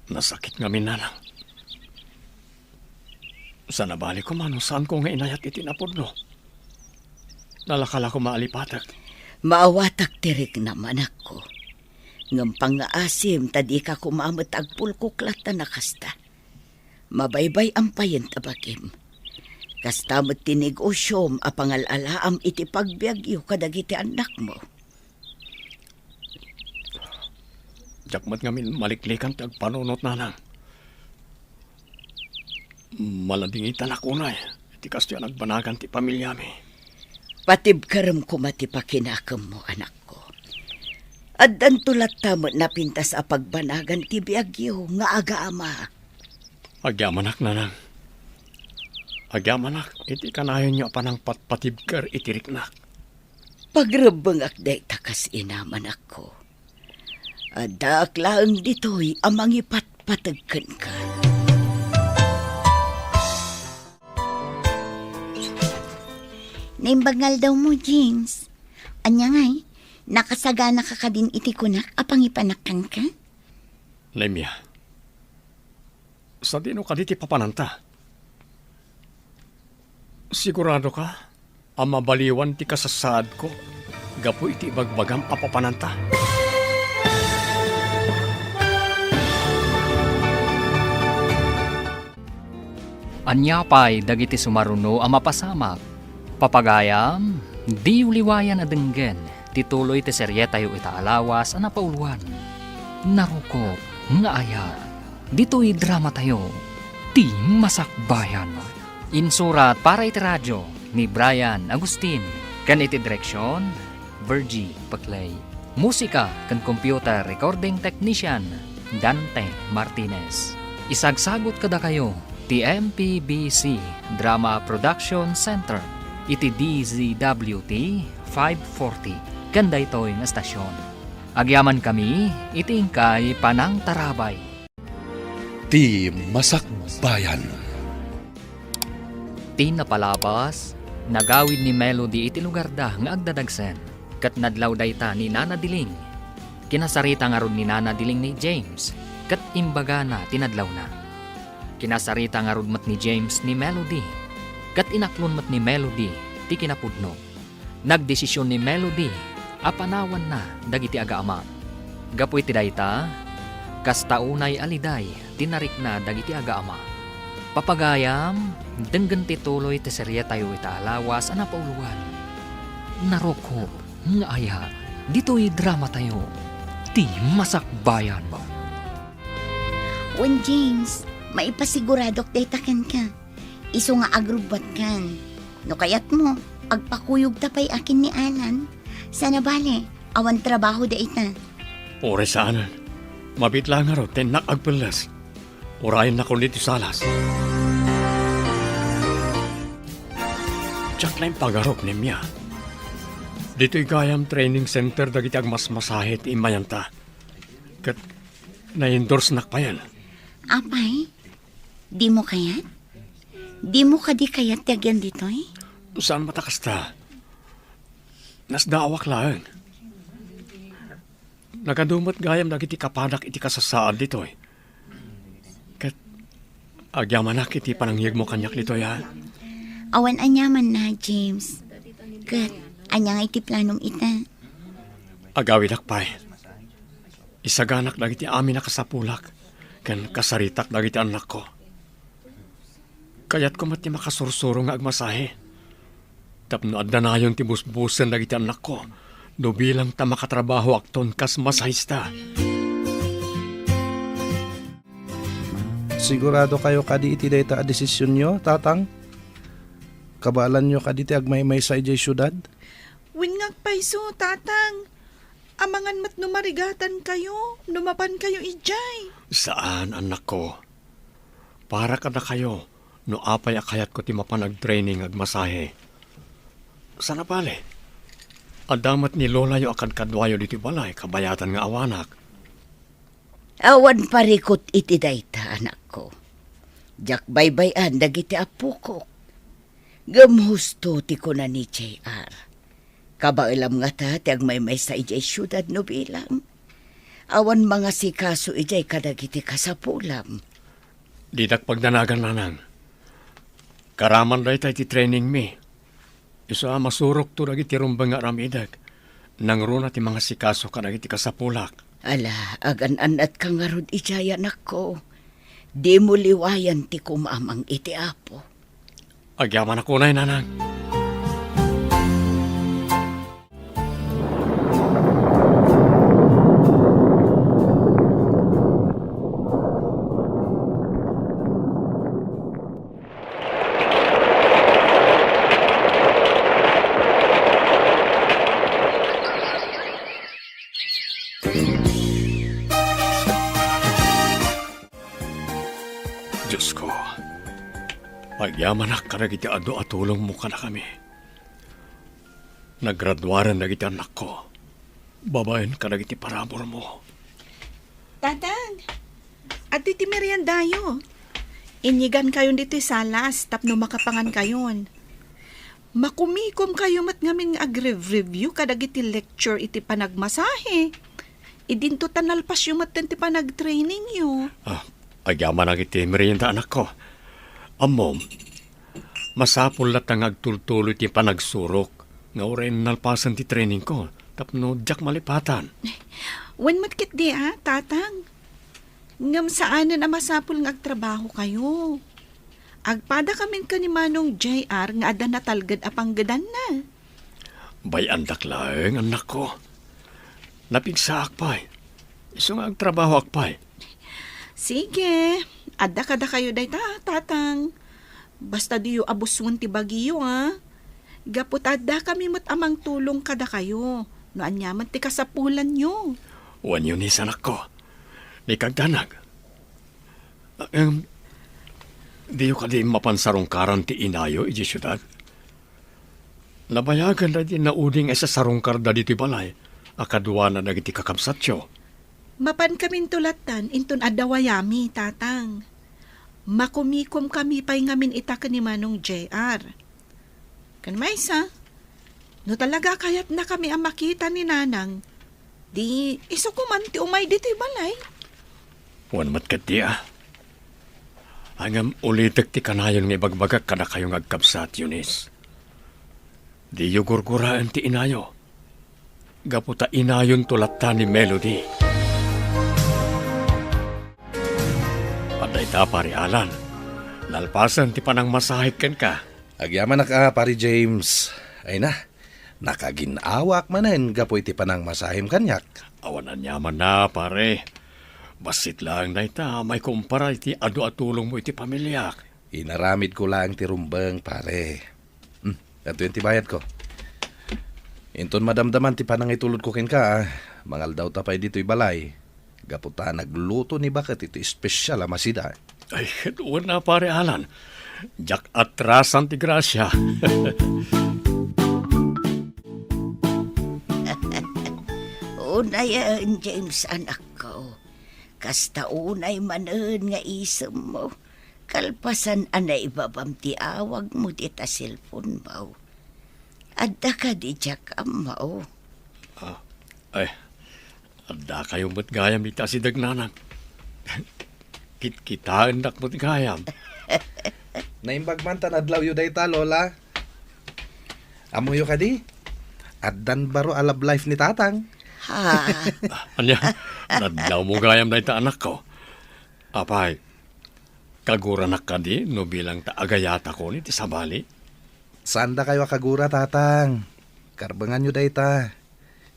Nasakit nga minanang. Sa nabali ko man, saan ko nga inayat itinapod no? Nalakala ko maalipatag. Maawatak tirik naman ako. Ngam pangaasim, tadi ka kumamot agpulkuklat na nakasta. Mabaybay ang payen tabakim. Kastamot tinigosyom apangalalaam iti pagbiagyo kadagiti anak mo. Jakmat ngamin maliklikan tag panunot nanang. Maladingitan ako na eh. Iti kastyo nagbanagan ti pamilya mi. Patib karam kumati pa kinakam mo, anak ko. Addan tulat tamo na pintas a pagbanagan ti biagyo nga aga-ama. Agyamanak nanang. Agyamanak, iti kanayon niyo panang patibkar itiriknak. Pagrabang akday takas inaman ako. Adak lang dito'y amang ipatpatagkan ka. Naimbagal daw mo, James. Anya ngay, nakasagana ka ka din iti kunak, apang ipanakkan ka? Lemia, sa dino ka di ti papananta? Sigurado ka, ang mabaliwan ti kasasaad ko, gapu iti bagbagam apapananta. Anya pa'y dagiti sumaruno ang mapasamak. Papagayam, di uliwayan adenggen, tituloy ti serye tayo itaalawas ang napauluan. Narukop, nga aya, dito'y drama tayo, ti masakbayan. Insurat para iti radyo ni Brian Agustin, kan iti direksyon, Virgie Paclay. Musika kan computer recording technician, Dante Martinez. Isagsagot kada kayo, ti MPBC Drama Production Center, iti DZWT 540, kanda ito'y nga stasyon. Agyaman kami, iti ingkay Panang Tarabay. Ti Masakbayan. Ti napalabas, nagawid ni Melody iti lugar da nga agdadagsen, kat nadlaw dayta ni Nana Diling. Kinasarita nga ron ni Nana Diling ni James, kat imbaga na tinadlaw na. Kinasarita nga ron mat ni James ni Melody, kat inaklon mat ni Melody ti kinapudno. Nagdesisyon ni Melody, apanawan na dagiti agaama. Gapu iti dayta, kastaunay aliday, tinarik na dagiti agaama. Papagayam, denggan tituloy ti serye tayo itaalawas ang napauluan. Narukop, nga aya, dito'y drama tayo, ti masakbayan. Wen James, maipasiguradok daytaken ka. Iso nga agrubat kan. No kayat mo, agpakuyog tapay akin ni Alan. Sana bale, awan trabaho da ita. Ore saanan, mabit lang nga ro, tenak agpelas. Orayan na kulit salas. Tsak na yung pagarop ni Mia. Dito'y gayam training center dagiti agmasmasahit imayanta. Kat na-endorse nak pa yan. Apay, di mo kayat? Di mo ka di kayat tagyan dito eh? Saan matakas ta? Nasdaawak lang. Nagadumot gayam dagiti kapadak iti kasasaad dito eh. Kat agyamanak iti panangyag mo kanyak dito ya. Awan anyaman na, James. Kat, anyang iti planong ita. Agawid akpay. Isaganak dagiti amin na kasapulak. Kan kasaritak dagiti anak ko. Kayat ko mati makasursuro nga agmasahe. Tapno adanayon ti busbusan dagiti anak ko. Do bilang ta makatrabaho akton kas masahista. Sigurado kayo kadi iti dayta a desisyon nyo, tatang? Kabalan nyo kadi ti agmay-may sa ijay syudad? Wingag paiso, tatang. Amangan mat numarigatan kayo, numapan kayo ijay. Saan, anak ko? Para kada kayo, no apay akayat ko ti mapanag-training agmasahe. Sana pale? Adamat ni Lola yo akan kadwayo diti balay, kabayatan nga awanak. Awan parikot iti dayta, anak ko. Jak baybayan dagiti apo ko. Gamhusto ti ko na ni JR. Kabailam nga ta, ti agmay-may sa ijay syudad no bilang. Awan mga sikaso ijay kadagiti kasapulam. Didak pagdanagan nanang. Karaman day tayo ti training mi. Isa masurok to dagiti rumbang nga ramidag. Nangruna ti mga sikaso kadagiti kasapulak. Ala, agan-an at kangarod ijay anak ko. Di mo liwayan ti kumamang iti apo. Agyaman ako na nanang. Diyos ko, pagyaman ka na giti ado at tulong mo ka na kami. Naggraduaran na giti anak ko. Babayan ka na giti parabor mo. Tatang, at iti meriendayo. Inyigan kayon dito salas, tapno makapangan kayon. Makumikom kayo mat ngamin nga agre-review kadag iti lecture iti panagmasahe. Idinto tanalpas yung mat ti panag-training yo. Agyaman ang iti merienda anak ko. Amom, masapul na tang agtultuloy ti panagsurok. Nga orin nalpasan ti training ko. Tapno jak malipatan. Wen matkit di tatang. Ngam saanan na masapul nga agtrabaho kayo. Agpada kamin ka ni Manong JR nga ada natalgad apanggadan na. Bay andak laeng anak ko. Napigsa akpay. Iso nga agtrabaho akpay. Sige, ada kada kayo day tatang. Basta diyo abusun ti bagiyo Gapot ada kami mat amang tulong kada kayo. No anyaman ti kasapulan nyo. Wan yun is anak ko. Ni kagdanag. Di ka di mapansarong karan ti inayo iji syudad. Nabayagan na di nauding sa sarongkar da diti balay. Akadwa na nagiti kakabsatyo. Mapan kamin tulatan inton adawayami, tatang. Makumikom kami pa'y ngamin itakan ni Manong JR. Kan maysa, no talaga kayat na kami ang makita ni Nanang, di iso kuman ti umay diti balay. Wan matkat di Hangam ulitek ti kanayon nga ibagbagak kada kayong agkabsat, Eunice. Di yu gurguraan ti inayo. Gaputa inayon tulatan ni Melody. Paday ta pari Alan. Nalpasan ti panang masahik ken ka. Agyaman na ka, pari James. Ay na, nakaginawak manen gapoy ti panang masahim kanyak. Awanan yaman na pare. Basit lang na ita, may kumpara iti adu-atulong mo iti pamilyak. Inaramid ko lang ti rumbang, pare. Ito yung tibayad ko. Inton madamdaman ti panang itulod ko ken ka, mangal daw tapay dito'y balay. Gaputa nagluto ni bakat iti espesyal amasida. Ay, doon na pare Alan. Jak atrasan ti grasya. Unayan, James, anak ko. Kasta unay manen nga isem mo. Kalpasan anay babam ti awag mo di ta cellphone mo. Adda ka di jak amaw. Ay, adda kayong mo't gayam ita si Dagnanan. Kitaan dak mo't gayam. Naimbag man tanadlaw yu dayta, Lola. Amuyo ka di? Addan baro alab life ni tatang. Ha? Anya, nadlaw mo gayam na ita anak ko. Apay, kagura na ka di no bilang taagayata ko ni ti sabali. Sanda kayo kagura, tatang. Karbangan nyo dayta.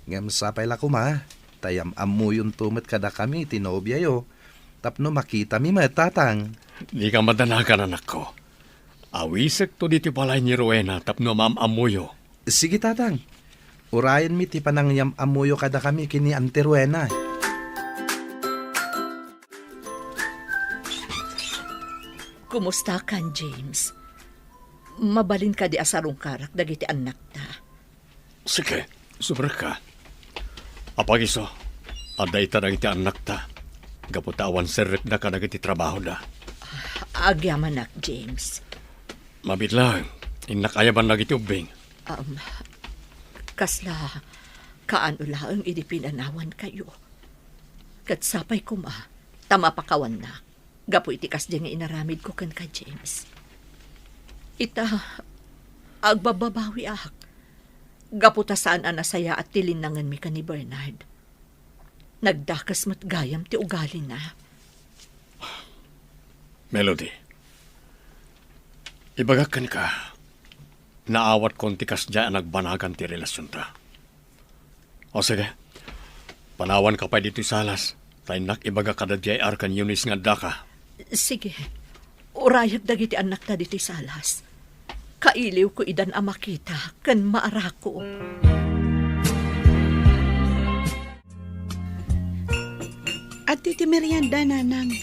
Ngam sapay la kuma. Tayam amuyon tumet kada kami tinobya yo. Tapno makita mi tatang. Di ka madanagan anak ko. Awisek to diti palay ni Rowena tapno amuyo. Sige, tatang. Urayan mi ti panangyam amuyo kada kami kini Ante Rowena. Kumusta kan, James? Mabalin ka di asarong karak dagiti anak ta. Sige, sobra ka. Apagiso, aday ta dagiti anak ta. Gaputawan serrek na ka dagiti trabaho da. Agyaman nak, James. Mabit lang, inakayaban lagi ti ubing. Kasla, kaano lang idi pinanawan kayo. Katsapay ko tama pakawan na. Gapo itikas di nga inaramid ko kan ka, James. Ita, agbababawi ak. Gapo ta saan anasaya at tilinangan mi ka ni Bernard. Nagdakas mat gayam ti ugali na. Melody, ibagak kan ka. Naawat konti kas dyan nagbanagan ti relasyon ta. O sige, panawan ka pa dito salas. Tayo ibaga kada JR kan Eunice nga daka. Sige, urayag dagiti anak ta diti salas. Kailiw ko idan ang makita, kan maarako. At titi merienda, Nanang.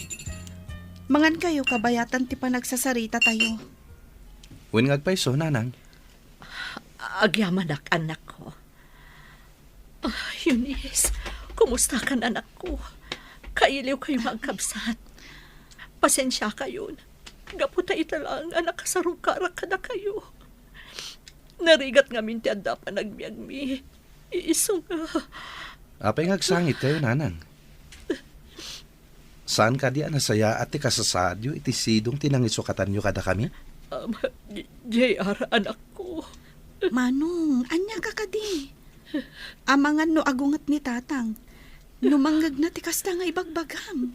Mangan kayo kabayatan ti panagsasarita tayo. When ngagpaiso, nanang. Agyaman anak ko. Eunice, kumusta kan anak ko? Kailiw kayo magkabsat. Pasensya kayo. Gaputa ita lang anak kasarong karak kada kayo. Narigat nga min ti adda pa nagbiag mi. Iiso nga. Apay ngagsangit kayo, nanang. Saan ka di anasaya at ti kasasadyo iti sidong tinangisukatan nyo kada kami? JR, anak ko. Manong, anya ka kadi. Amangan no agungat ni tatang. Numanggag na ti kasta nga ibagbagam.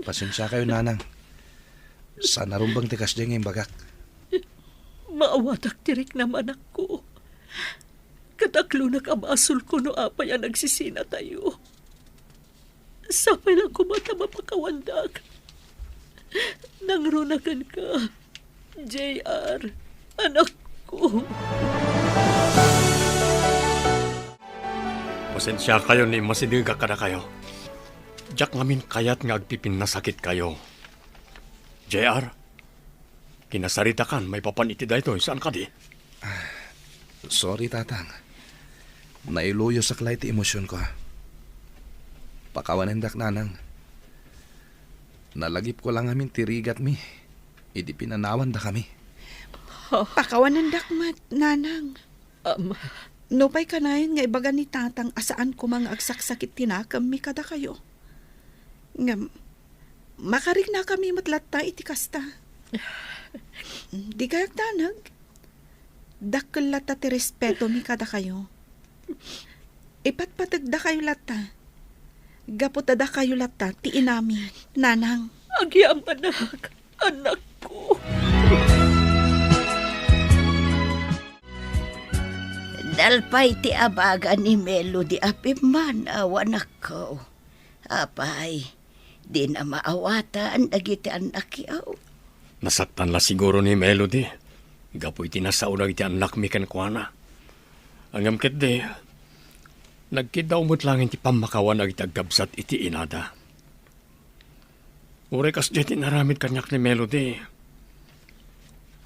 Pasensya kayo, nanang. Sana rumbang tikas dyan ngayong bagak. Maawatak tirik naman ako. Kataklo na kamasol ko no apay ang nagsisina tayo. Sapay lang kumata mapakawandag. Nangrunakan ka, JR, anak ko. Pasensya kayo ni masidiga ka na kayo. Diyak ngamin kayat nga agpipin na sakit kayo. JR, kinasarita kan, may papaniti da ito. Saan ka di? Sorry, tatang. Nailuyo sa klay ti emosyon ko. Pakawanindak, nanang. Nalagip ko lang amin tirigat mi. Idi pinanawan da kami. Pakawanan dakmat, nanang. Nupay kanayon nga ibaga ni tatang asaan ko mga agsaksakit tinakam mi kada kayo. Nga, makarig na kami matlatta iti kasta. Di kayak tanag. Dakkel lata ti respeto mi kada kayo. Ipatpatagda kayo lata. Gaputada kayo lata ti inami, nanang. Agyam, anak ko. Dalpay ti abaga ni Melody apiman awan ako. Apay, di na maawatan dagiti anak yaw. Nasaktan la siguro ni Melody. Gapoy tinasaunag iti anak mi kenkwana. Angam ket de, nagkidaw mo't lang iti pamakawan ag itagkabsat iti inada. Ure kas jeti naramid kanyak ni Melody.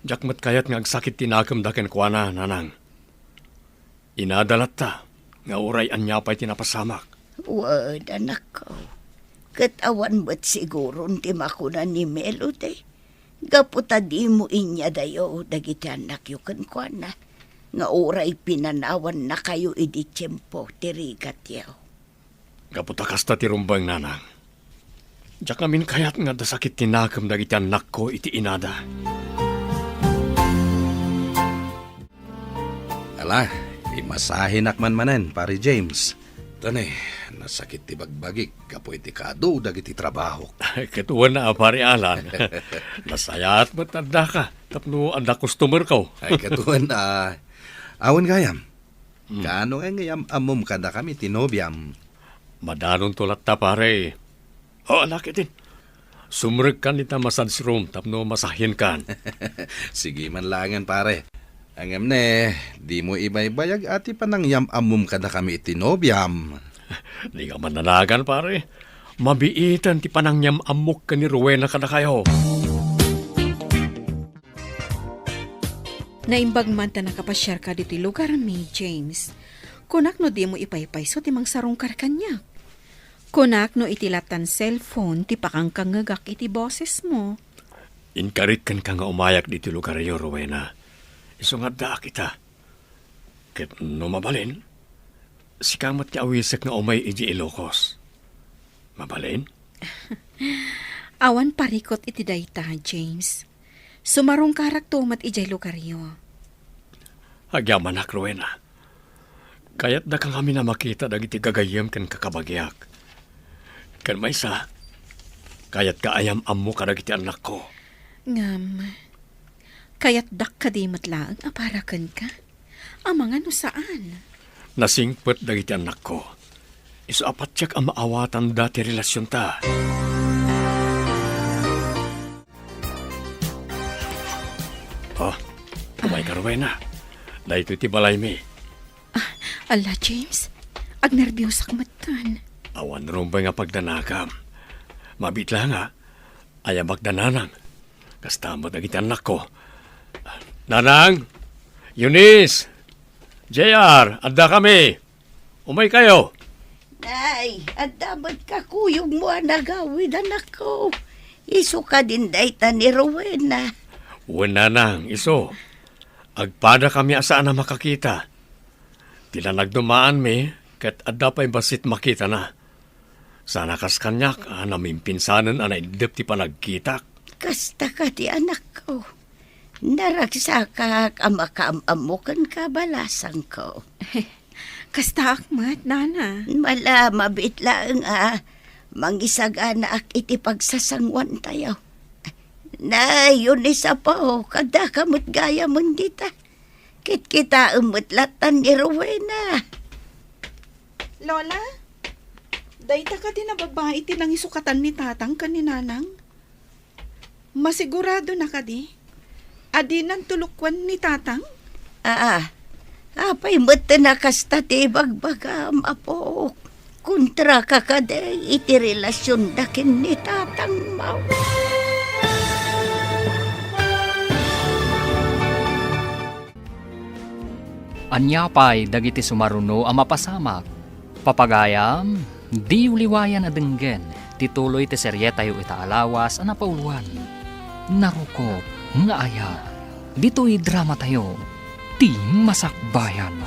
Jakmat kayat nga agsakit tinakam da kenkwana, nanang. Inadalat ta, nga uray anya pa'y tinapasamak. Wad, anak ko. Katawan mo't siguro ti makunan ni Melody. Gaputa di mo inya dayo dagiti anak yu kenkwana. Nga uray pinanawan na kayo idi tiyempo tirigat yaw. Gaputa kasta ti rumbang, nanang. Diyak namin kayat nga dasakit tinakam dagiti anak ko iti inada. Ala, imasahin akman manen, pare James. Tanay, nasakit ti bagbagik, kapoy ti kado, dagiti trabaho. Ketuan na, pare Alan. Nasayaat matanda ka. Tapno anda customer ko. Ay, katuan na. Awan gayam. Kaano nga ngayam amom kada kami tinobyam. Madanon tulat ta, pare. O, anak itin. Sumreg kan ita massage room tapno masahin kan. Sige man langan, pare. Angam ne, di mo ibaybayag ati panangyam amom kada kami tinobyam. Di ka mananagan, pare. Mabiitan ti panangyam amok ka ni Rowena kada kayo. Naimbag man ta nakapasyar ka diti lugar mi, James. Kunak no di mo ipaypayso ti mang sarong karkanyak. Kunak no itilatan cellphone ti pakangkangagak iti boses mo. Inkarit kan ka nga umayak dito lugar yo, Rowena. Isungat da kita. Ket no mabalin, sikamat ti awisek nga umay iji Ilocos. Mabalin? Awan parikot iti dayta, James. Sumarong karak tumat ijay lugaryo. Agyaman ak, Rowena. Kayat da kang kami na makita dagiti gagayem kan kakabagyak. Kan may sa, kayat ka ayam ammo ka dagiti anak ko. Ngam, kayat dak kadimat lang aparakan ka? Amang ano saan? Nasingpet dagiti anak ko. Isu apat tiyak ang maawatan dati relasyon ta. Oh, kumay ka, Rowena. Dahito iti balay mi. Ala, James, ag nervyos ak matan. Awan rumbay nga pagdanakam. Mabitla nga, ayam magdananang. Kastamot dagiti anak ko. Nanang! Eunice! JR! Adda kami! Umay kayo! Nay, at dapat ka kuyog mo ang nagawid, anak ko. Iso ka din dayta ni Rowena. Uwan nanang, iso. Agpada kami asaan na makakita. Tila nagdumaan mi, kat adda pa'y basit makita na. Sana kas kanyak, namin pinsanan anay dip ti panagkitak. Kasta ka ti anak ko. Naragsakak ang makaamamukan ka balasang ko. Kasta akmat, nana. Mala mabitlaang mangisaganak iti pagsasangwan tayo. Na yun isa pa kada kamot gaya mon dita. Kit kita umutlatan ni Rowena. Lola, dayta ka din na babae tinang isukatan ni tatang kaninanang. Masigurado na ka di? Adi ng tulukwan ni tatang? Apay mo't na kasta ti bagbagam apo. Kontra ka kaday iti relasyon dakin ni tatang mau. Anyapay dagiti sumaruno ang mapasamak. Papagayam, di uliwayan adenggen, tituloy ti seryetayo itaalawas ang napauluan. Narukop, nga aya, dito'y drama tayo, ti masakbayan.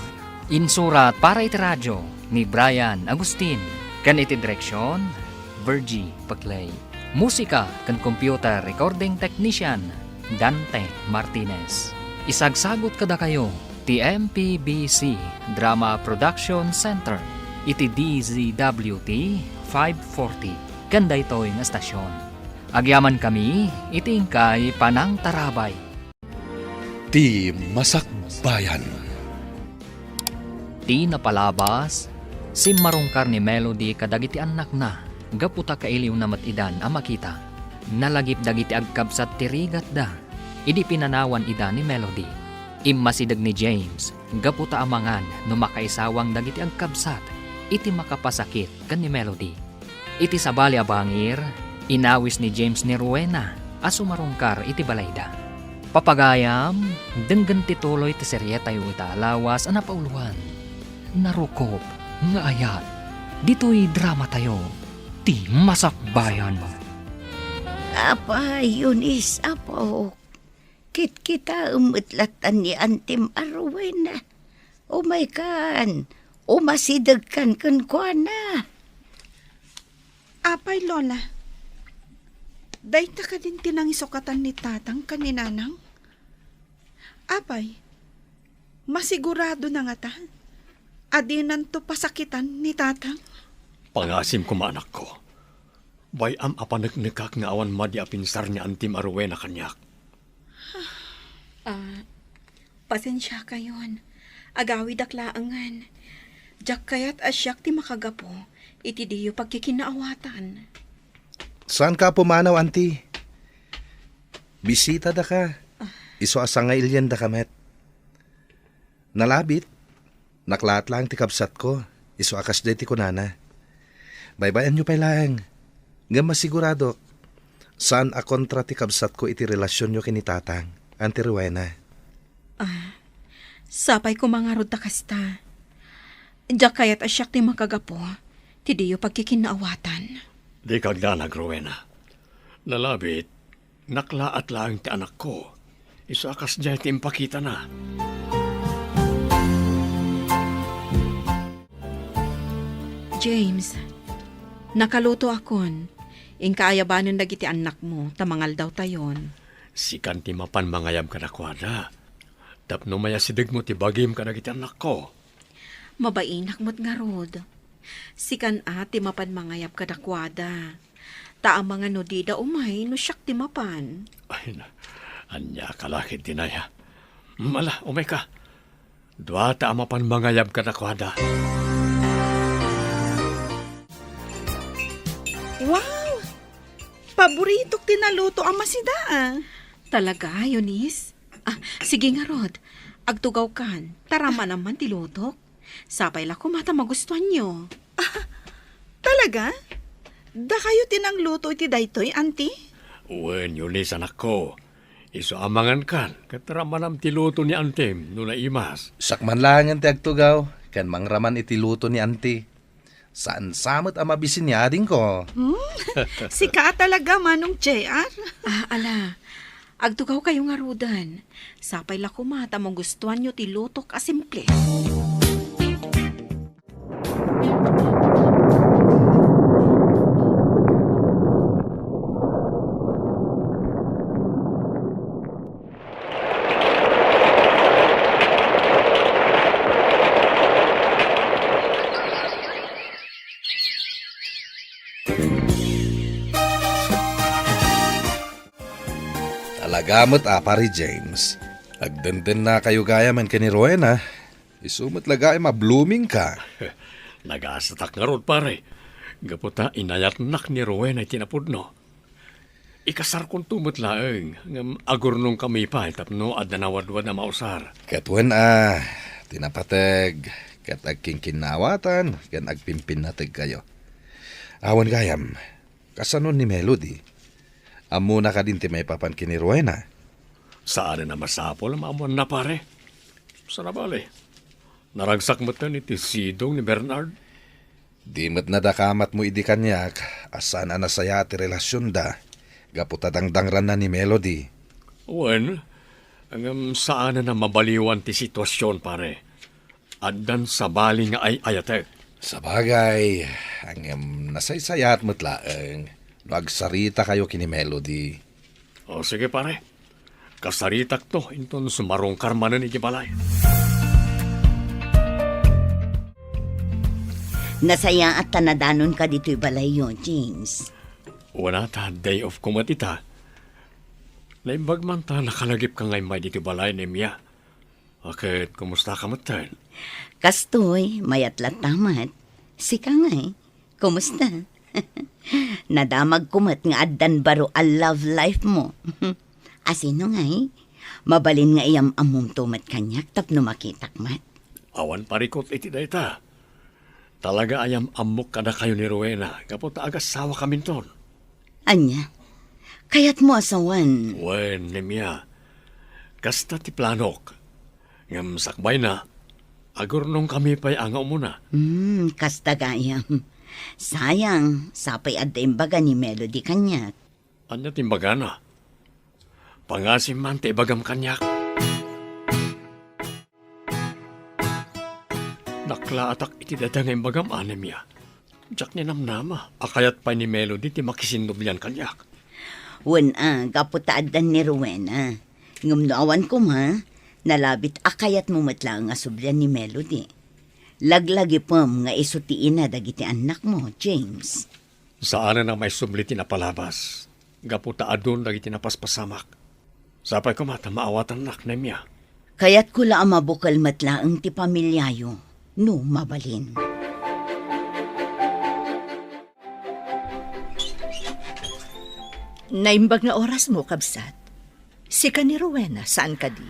Insurat para iti radyo ni Brian Agustin, kan iti direksyon, Virgie Paclay. Musika kan computer recording technician, Dante Martinez. Isagsagot kada kayo, ti MPBC Drama Production Center, iti DZWT 540, kanda ito'y nga stasyon. Agyaman kami, iti ingkay Panang Tarabay. Ti Masakbayan. Ti napalabas, si marungkar ni Melody kadagiti anak na, gaputa kailiw na matidan ang makita. Nalagip dagiti agkabsat ti rigat da, idi pinanawan ida ni Melody. Immasidag ni James, gaputa amangan no makaisawang dagiti agkabsat, iti makapasakit kan ni Melody. Iti sabali abangir, inawis ni James ni Rowena, asumarungkar iti balayda. Papagayam, denggan tituloy ti seryeta yu itaalawas ang napauluan. Narukop, nga ayat, dito'y drama tayo, ti masakbayan. Apa, Yunis, apo. Kit kita umutlatan ni Antim Arwena. Umay kan, umasidag kan kwa na. Apay, Lola. Dayta ka din tinangisukatan ni tatang kaninanang? Apay, masigurado na nga ta. Adinan to pasakitan ni tatang? Pangasim ko maanak ko. Bayam apanagnikak nga awan madi apinsar ni Antim Arwena kanyak. Pasensya kayon. Agawi daklaangan. Jak kayat asyak ti makagapo, iti diyo pagkikinaawatan. Saan ka pumanaw, auntie? Bisita da ka. Iso asang nga ilyan da kamet. Nalabit. Naklaat lang ti kapsat ko. Iso akas de ti kunana. Baybayan nyo pa lang. Nga masigurado. Saan a kontra ti kapsat ko iti relasyon nyo kinitatang, Auntie Rowena? Sapay ko mga rod kasta. Jak kayat asyak ti makagapo, ti diyo pagkikinaawatan. Di kagdanag, Rowena. Nalabit, naklaat lang ti anak ko. Iso akas dyan ti impakita na. James, nakaluto akon. Ingkaayabanon dagiti anak mo, tamangal daw tayon. Sikan ti mapan mangayam ka na kwada. Tapno maya sidig mo ti bagim ka na giti anak ko. Mabainak mo't nga rod. Sikan ti mapan mangayap kadakwada. Taang mga nodida umay no siyak ti mapan. Ay na, anya kalakit tinaya. Mala, umay ka. Dua ta mapan mangayam ka na kwada. Wow! Paborito tinaluto ang masida. Talaga, Eunice? Sige nga rod. Agtugaw kan. Tarama naman ti lutok. Sapay la kumata magustuhan nyo. Talaga? Da kayo tinang luto iti daytoy, auntie? Uwen, Yunis, anak ko. Iso amangan kan. Kataramanam ti luto ni Antem, no na imas. Sakman lang ang tiagtugaw. Kan mangraman iti luto ni auntie. Saan samot ang mabisin niya din ko? Sika talaga, Manong JR. Ala. Agtugaw kayo nga rudan. Sapay la kumata mong gustuhan nyo ti lutok a simple. Talagamot pare James. Agdenden na kayo gaya man ka ni Rowena. Isumot lagay ma-blooming ka. Nagasatak nga rod, pare. Gaputa, inayat nak ni Rowena ay tinapudno. Ikasar kong tumot laeng, ngam agurnong kami pa, tapno at nanawadwad na mausar. Katwen tinapateg, kat agking kinawatan, kan agpimpin natig kayo. Awan gayam, kasanon ni Melody. Amo na ka din ti may papan kini Rowena. Saan na masapol maamuan na, pare? Sarabali. Naragsak mo ni ti Sidong ni Bernard. Di mo't nadakamat mo idi kanyak, asan anasaya ti relasyon da. Gaputadangdangran na ni Melody. Wen, ang saan na mabaliwan ti sitwasyon, pare? Addan sa bali nga ay ayatek. Sa bagay, ang nasaysayat mo't laeng. Nagsarita kayo kini Melody. O sige, pare. Kasaritak to, inton sumarong karmanan ni Gibalay. Nasaya at tanadanon ka dito'y balay yon, James. Wala ta, day of kumatita. Naimbag man ta, nakalagip ka ngay may dito balay ni Mia. Bakit, kumusta ka matan? Kastoy, mayat tamat. Sika ngay, kumusta? Nadamag kumat nga addan baro a love life mo. Asino ngay, mabalin nga iyam among tumat kanyak tapno makitak mat. Awan parikot iti dayta. Talaga ayam amok kada kayo ni Rowena. Kapot agas sawa kaminton. Anya, kayat mo asawan. Wen, ni Mia. Kasta ti planok. Ngam sakbay na. Agurnong kami pa'y angaw muna. Kasta gayam. Sayang, sapay adda imbaga ni Melody kanyak. Anya timbaga na. Pangasim man ti ibagam kanyak. Nakla atak iti dada nga imbagam anemya. Diyak ni namnama. Akayat pa ni Melody ti makisindoblian kanyak. Wen gaputaadan ni Rowena. Ngumnaawan ko ma, nalabit akayat mo matlang nga sublian ni Melody. Laglagi pam nga isutiin na dagiti anak mo, James. Saan na may subli tinapalabas. Gaputa adun dagiti napaspasamak. Sapay ko mata maawatan nak na miya. Kaya't kula ang mabukal matlaang ti pamilyayo, no mabalin. Naimbag na oras mo, kabsat. Sika ni Rowena, saan ka di?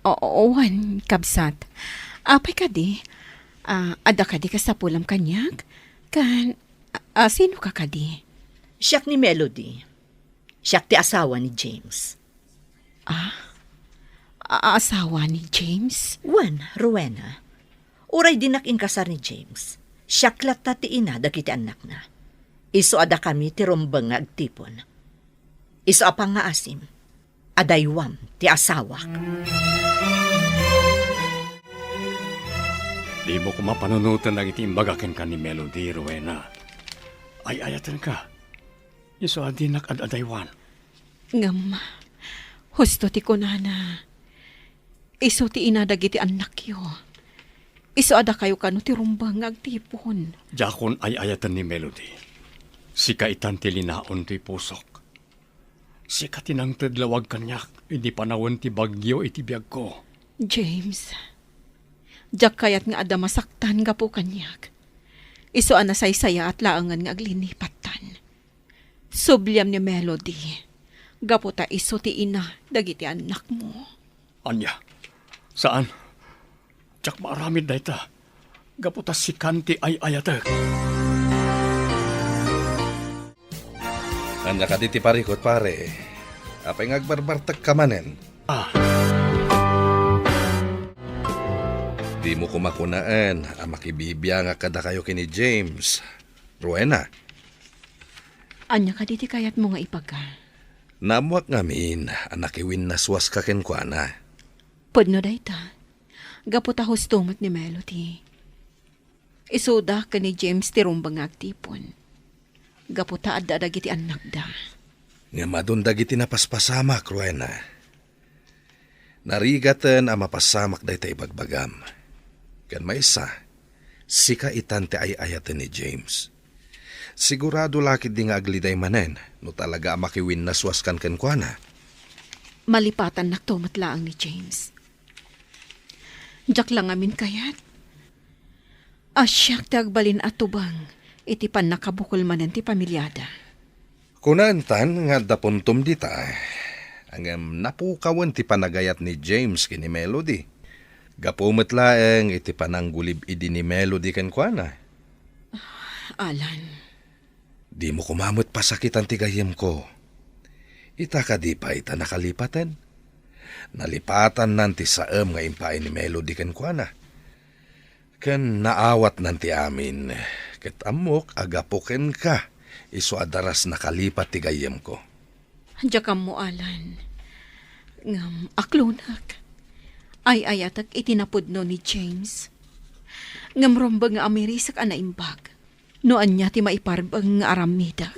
Owan, kabsat. Apay ka di? Ada ka di ka sa pulam kanyak? Sino ka di? Siyak ni Melody. Siyak ti asawa ni James. Asawa ni James? Wan, Rowena. Uray dinak inkasar ni James. Siyak latta ti ina dagiti anak na. Iso ada kami ti rumbang nga agtipon. Iso apang nga asim. Adaywam ti asawak. Di mo ko mapanunutan na iti imbagakin ka ni Melody, Rowena. Ay ayatan ka. Iso adinak at adaywan. Ngam, husto ti kunana. Iso ti inadag iti anak yo. Iso ada kayo kano ti rumbang agtipon. Jakon ay ayatan ni Melody. Sika itan ti linaon ti pusok. Sika tinang tedlawag kanyak. Hindi panawon ti bagyo iti biyag ko. James, jak kayat nga ada masaktan nga po kanyak. Iso anasaysaya at laangan nga aglinipatan. Subliam ni Melody. Gaputa iso ti ina dagiti anak mo. Anya, saan? Tsak maaramid na ita. Gaputa si Kanti ay ayatek. Anya ka diti parikot pare. Apay ngagbarbartag ka manen. Di mo kumakunaan ang makibibya nga kada kayo kini James. Rowena. Anya ka diti kayat mo nga ipaga. Namuak ngamin, anak iwin naswas ka kenkwana. Pudno dayta. Gaputa hustumot ni Melody. Isuda ka ni James ti rumbang agtipon. Gaputa adda dagiti anak da. Nga madundag iti napaspasamak, Rowena. Narigatan ang mapasamak day tayo bagbagam. Kan may isa, sika itante ay ayatan ni James. Sigurado lakid di nga agliday manen, no talaga makiwin naswas kan kenkwana. Malipatan naktumatlaang ni James. Diyak lang amin kayat. Asyak tagbalin at tubang, iti pan nakabukol manen ti pamilyada. Kunantan nga dapuntom dita, ang napukawan ti panagayat ni James kini Melody. Gapumet laeng iti pananggulib idi ni Melody kenkwana. Alan, Di mo kumamot pa sakitan ti gayem ko. Ita ka di pa ita nakalipatan. Nalipatan nanti saem nga impain ni Melody kenkwana. Ken naawat nanti amin. Ket amok agapuken ka. Iso adaras nakalipat ti gayem ko. diyak mo Alan. Ngam aklunak. Ay ayatak itinapudno ni James. Ngam romba nga amirisak anaimbag. Noan niya ti maiparbang nga aramidak.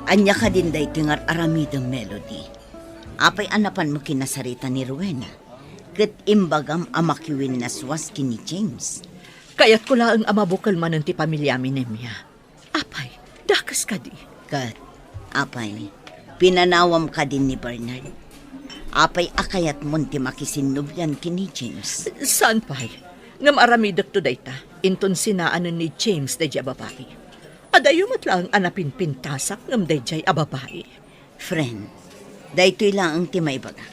Anya ka din day tingar aramidang Melody. Apay anapan mo kinasarita ni Rowena. Kat imbagam amakiwin naswas kini James. Kaya't ko lang amabukal man ti pamilyami niya. Apay, dakas ka di. Kat, apay, pinanawam ka din ni Bernard. Apay akayat mo ti makisinubyan kini James. Saan pa'y? Ngam aramidak to dayta. Inton sinaanan ni James dayjay babae. Adayo matlang anapin pintasak ngam dayjay ababae. Friend, daytoy lang ang timay baga.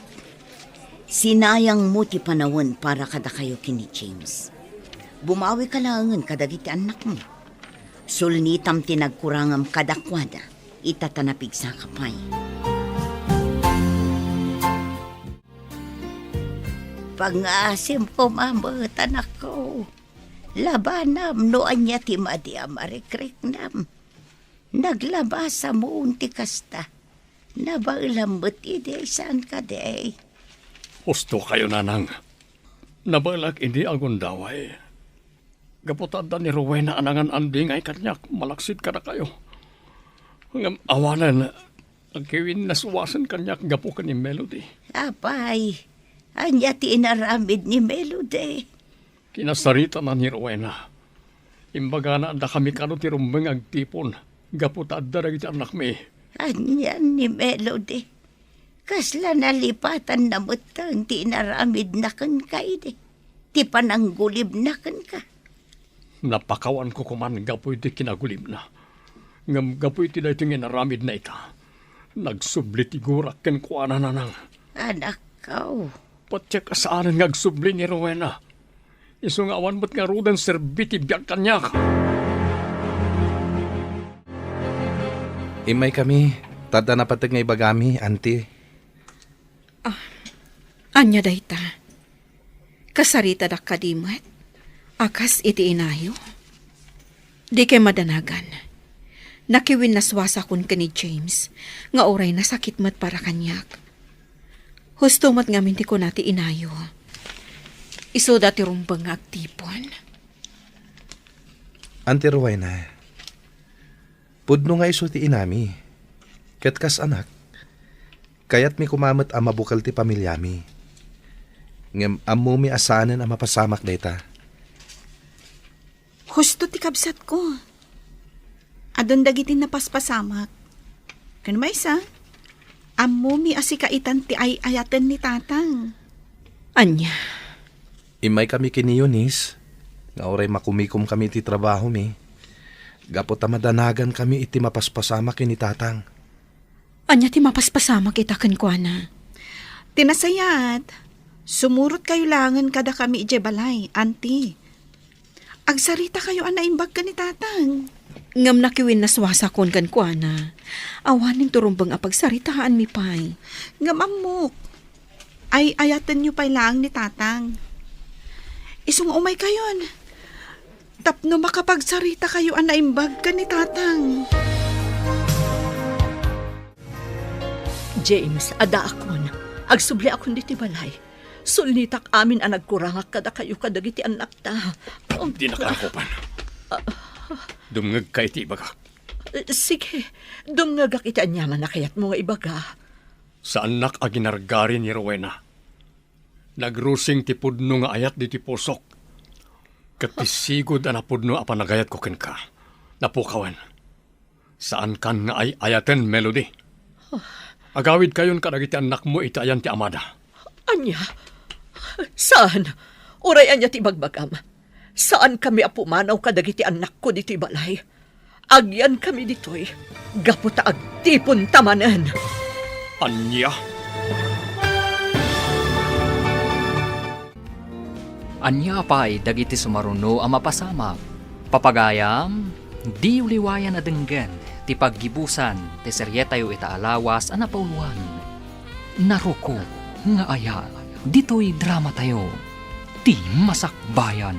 Sinayang mo ti panawon para kada kayo kini James. Bumawi ka langan kadagiti anak mo. Sulnitam tinagkurangam kadakwada, itatanapig sa kapay. Pangasim ko mamot anak ko. Labanam no anya ti madi amarikrik nam. Naglabasa mo unti kasta. Nabailambot ide saan ka de. Husto kayo, nanang. Nabalak hindi agon daway. Gaputanda ni Rowena anangan anding ay kanyak, malaksit ka na kayo. Hanggang awanan, ang kiwin nasuwasan kanyak, gapo ka ni Melody. Apay, anya ti inaramid ni Melody. Kinasarita na ni Rowena. Imbaga na anda kami kano ti rumbeng agtipon, gaputanda na kita anak mi. Anyan ni Melody. Kasla nalipatan na mutang ti inaramid na kan kaide. Ti pananggulib na kan ka. Napakawan ko kuman gapoy ti kinagulib na. Ngam gapoy ti dayto nga naramid na ita. Nagsubli ti gurak ken kuana nanang. Anak ko. Patsyak asaanan ngagsubli ni Rowena. Iso nga awan ba't nga rudan serbiti biyak kanyak. Imay kami, tada na patag nga ibagami, auntie. Anya dayta. Kasarita da kadimat. Akas iti inayo. Di kay madanagan. Nakiwin naswasa kun ka ni James. Nga oray nasakit mat para kanyak. Husto mat nga minti ko nati inayo. Iso dati rumbang nga agtipon. Auntie Rowena, pudno nga iso ti inami. Katkas anak, kayat mi kumamot ang mabukal ti pamilyami. Ngam ammo mi asanan ang mapasamak dayta. Husto ti kabsat ko. Adon dagitin na paspasamak. Kano may isa? Ammo mi asikaitan ti ay ayatan ni tatang. Anya. Imay kami kini Eunice, nga oray makumikom kami ti trabaho mi. Gapot madanagan kami iti mapaspasamak kini tatang. Anya ti mapaspasama kita kenkwana. Tinasayat. Sumurot kayo langan kada kami ije balay, auntie. Agsarita kayo anaimbag ka ni tatang. Ngam nakiwin naswasa kon kenkwana. Awanin turumbang apagsaritaan mi pay. Ngam amok. Ay ayatan niyo pay lang ni tatang. Isung umay kayon. Tapno makapagsarita kayo ang naimbag ka ni tatang. James, ada akon. Agsubli akon diti balay. Sulnitak amin ang nagkurangak kada kayo kadagiti anak ta. Di nakarakupan. Dumngag ka iti ibaga. Sige, dumngagak iti anyaman na kayat mo nga ibaga. Sa anak a ginargari ni Rowena. Nagrusing ti pudno nga ayat di ti pusok. Katisigod a napudno a panagayat ko ken ka. Napukawan. Saan kan nga ay ayaten, Melody? Agawid kayon kadagiti anak mo itayan ti amada. Anya? Saan? Uray anya ti bagbagam. Saan kami apumanaw kadagiti anak ko dito'y balay? Agyan kami dito'y. Gaputa agtipon tamanan. Anya? Anya pa'y dagiti sumaruno ang mapasamak. Papagayam, di uliwayan na denggan, ti paggibusan, ti seryetayo itaalawas ang napauluan. Naruko, nga aya, dito'y drama tayo, ti masakbayan.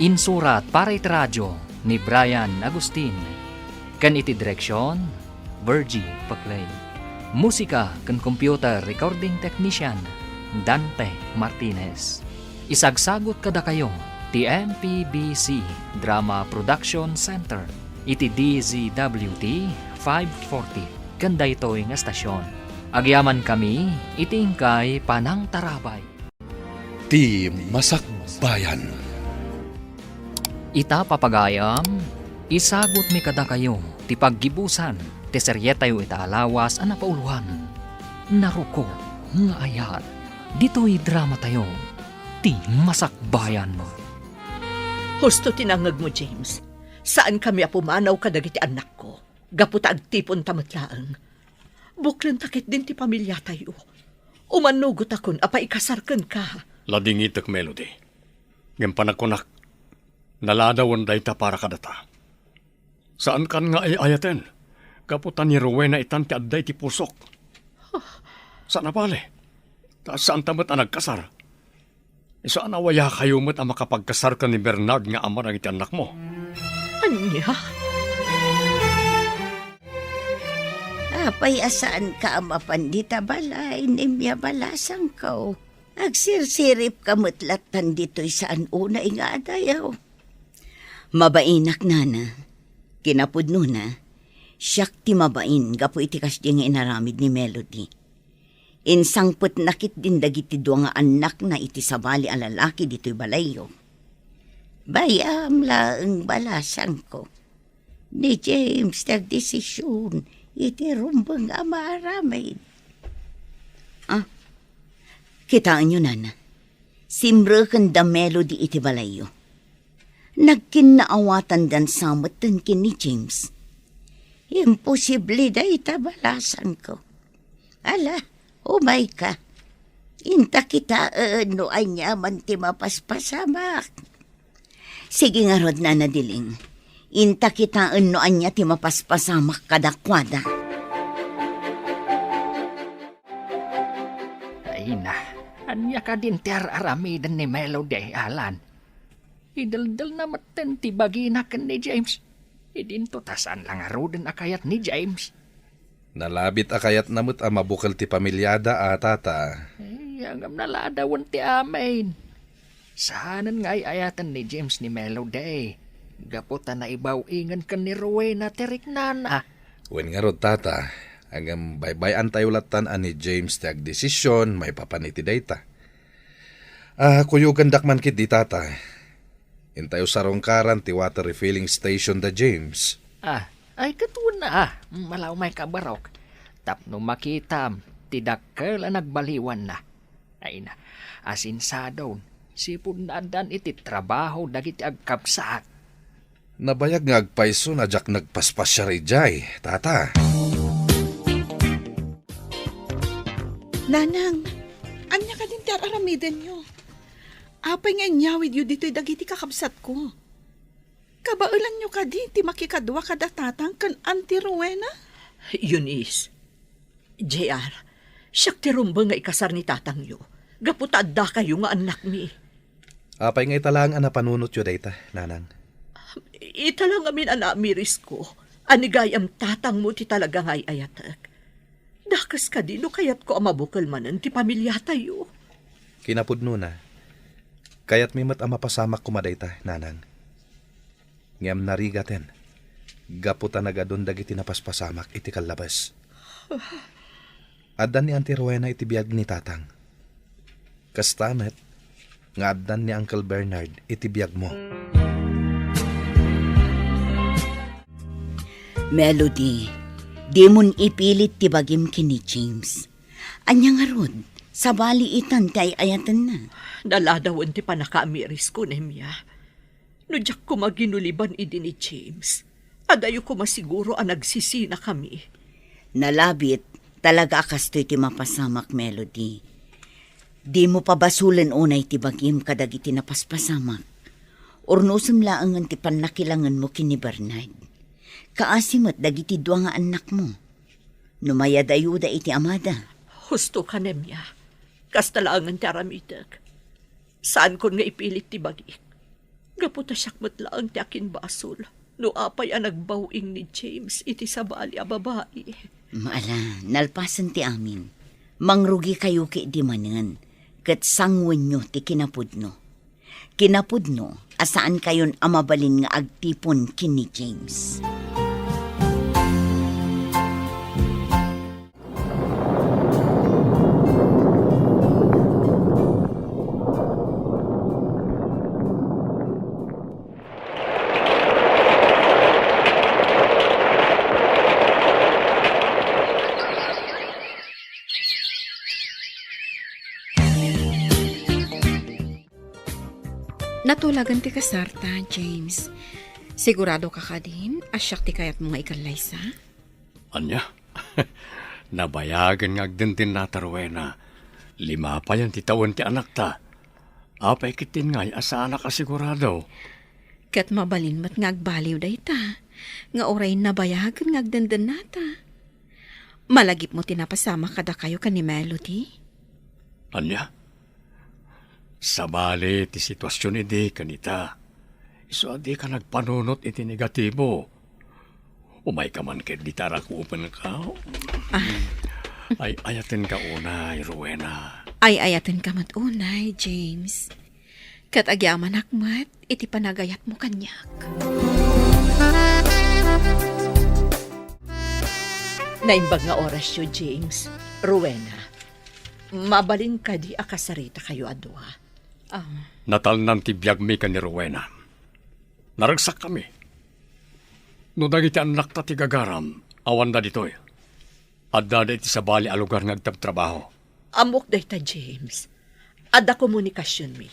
Insurat para iti radyo ni Brian Agustin. Kan iti direksyon, Virgie Paclay. Musika kan computer recording technician, Dante Martinez. Isagsagot kada kayo, ti MPBC Drama Production Center, iti DZWT 540, kanda ito'y nga stasyon. Agyaman kami, itingkay Panang Tarabay. Ti Masakbayan. Ita papagayam, isagot mi kada kayo, ti paggibusan, ti seryetayo itaalawas ang napauluan. Naruko, nga ayat, dito'y drama tayo, ti masakbayan mo. Husto tinangag mo, James. Saan kami apumanaw kadagiti anak ko? Gaputa agtipon tamatlaang. Buklan takit din ti pamilya tayo. Umanugot akon, apay kasarkan ka. Lading itak, Melody. Ngayon panakunak, naladawan day ta para kadata. Saan kan nga ay ayaten? Kaputan ni Rowena itan ti adday ti pusok. Saan na pale? Saan tamat ang nagkasar? Saan awaya kayo mo't ang makapagkasar ka ni Bernard nga ama ng iti anak mo? Anya? Apay asaan ka ama pandita balay, nimya balasang ko. Agsirsirip kamutlat pandito'y saan una nga adayaw. Mabainak nana, kinapudno na, siyak ti mabain, gapo iti kasdi nga inaramid ni Melody. Insangput nakit din dagiti dua nga anak na iti sabali a lalaki dito'y balayo. Bayam laeng balasang ko. Ni James nagdesisyon, iti rumbang amaramid. Kitaan nyo, nana. Simrekan da Melody iti balayo. Nagkinaawatan dan samatan kin ni James. Imposible da itabalasan ko. Ala, umay ka. Inta kita no anya man ti mapaspasamak. Sige nga rod, nana Diling. Inta kita no anya ti mapaspasamak kadakwada. Ay na, anya ka din ti aramidan ni Melody, Alan. Idaldal na maten ti baginakan ni James. Idinto tasan lang arudan akayat ni James. Nalabit akayat namut ang mabukal ti pamilyada atata. Ay, ang naladawan ti amin. Saanan nga ay ayatan ni James ni Melody. Gaputa na ibaw ingan ka ni Rowena teriknana. Wen nga rod tata, hanggang baybayan tayo latan ani James ti agdesisyon, may papaniti dayta. Kuyugan dakman kit di tata. Intayo sarongkaran ti water refilling station da James. Ay katuon na malaw may kabarok. Tapno makitam, tidakkel ang nagbaliwan na. Ay na, asinsadon, sipod na dan iti trabaho dagiti agkapsaat. Nabayag nga agpaiso na jak nagpaspas siya rijay, tata. Nanang, anya ka din ti aramiden nyo. Apay nga nyawid yu dito'y dagiti kakabsat ko. Kabaulan nyo ka di, ti makikadwa kada tatang kan Auntie Rowena? Eunice. JR, siyak ti rumbang nga ikasar ni tatang yo. Gaputa da kayo nga anak mi. Apay nga italang ang napanunot yu dayta, nanang. Ita lang amin miris ko. Anigayam tatang mo ti talaga ngay ayatak. Dakas ka din, no kayat ko amabukal manan ti pamilya tayo. Kinapudno na. Kaya't may mat mapasamak kumaday ta, nanang. Ngam narigaten. Gaputa nagadon dagiti napaspasamak iti kalabas. Addan ni Auntie Rowena iti biyag ni tatang. Kastamet, nga addan ni Uncle Bernard iti biyag mo. Melody, di mon ipilit ti bagim kini James. Anya nga rod, sa baliitan kay ayatan na. Naladawan ti panakamiris ko, Nemya. No diyak ko maginuliban idi ni James. Adayo ko masiguro ang nagsisina kami. Nalabit, talaga akastoy ti mapasamak, Melody. Di mo pa basulen unay ti bagim kadag iti napaspasamak. Ornosem laang ti panakilangan mo kini Bernard. Kaasimat dagiti dua nga anak mo. Numaya dayuda iti amada. Husto ka, Nemya. Kastalangan ti aramidag. Saan kon nga ipilit ti bagi? Gaputa siyakmat laang ti akin basol. No apay ang nagbawing ni James iti sabali a babae. Maala, nalpasan ti amin. Mangrugi kayo ki di manan. Kat sangwen nyo ti kinapudno. Kinapudno, asaan kayon amabalin nga agtipon kini James. Natulagan ti kasarta, James. Sigurado ka ka din, asyak ti kayat mo nga ikalaysa? Anya? Nabayagan nga agdintin na Rowena. 5 pa yan ti taon ti anak ta. Apay kitin ngay asa anak asigurado. Kat mabalin mat nga agbaliw day ta. Nga oray nabayagan nga agdandan nata. Malagip mo tinapasama kada kayo ka ni Melody? Anya? Sabali ti sitwasyon iti kanita. Iso adi ka nagpanunot iti negatibo. Umay ka man ket di tarakupan ka. Ay ayaten ka unay, Rowena. Ay ayaten ka mat unay, James. Kat agyaman akmat, iti panagayat mo kanyak. Naimbag nga oras yo, James. Rowena, mabalin ka di akasarita kayo adwa. Natal ng tibiyag mi ka ni Rowena. Naragsak kami. No dagiti anak ta ti gagaram, awan da ditoy. Adda da iti sabali a lugar nga agtabtrabaho. Amok day ta, James. Adda komunikasyon mi.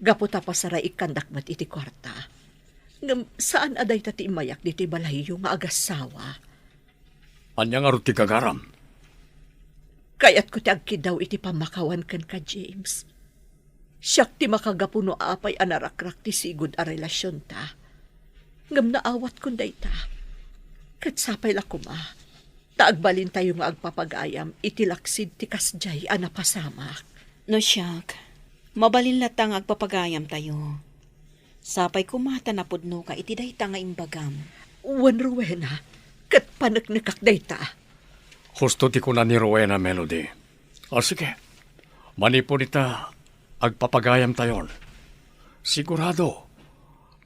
Gaputa pa saray ikandakmat iti kwarta. Ngam saan aday ta ti imayak diti balahiyo nga agasawa? Anya nga ro ti gagaram. Kayat ko ti agkidaw iti pamakawan kan ka, James. Siyak ti makagapuno apay anarakrak ti sigud a relasyon ta. Ngam naawat kun day ta. Kat sapay lakuma. Taagbalin tayo nga agpapagayam itilaksid ti kasjay a napasamak. No siyak, mabalin latang agpapagayam tayo. Sapay kumata na pudno ka iti day ta nga imbagam. Wan, Rowena, kat panaknakak day ta. Husto ti kuna ni Rowena, Melody. O sige, manipon ita agpapagayam tayon. Sigurado,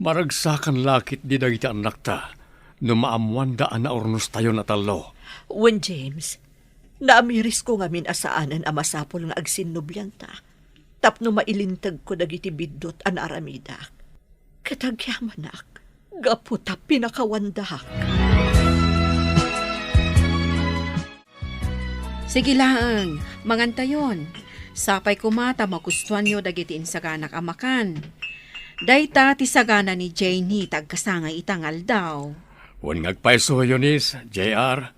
maragsakan lakit di dagiti anak ta no maamuan daan na ornos tayo na talo. Wan, James, naamiris ko nga min asaanan a masapol nga agsinubyan ta. Tapno mailintag ko dagiti bidot an aramidak. Katagyamanak, gaputa pinakawandak. Sige lang, mangantayon. Sapay kumata magustuhan nyo dagiti insaganak amakan. Dayta ti sagana ni Janie tagkasangay itangal daw. Wan ngagpaiso yunis, JR.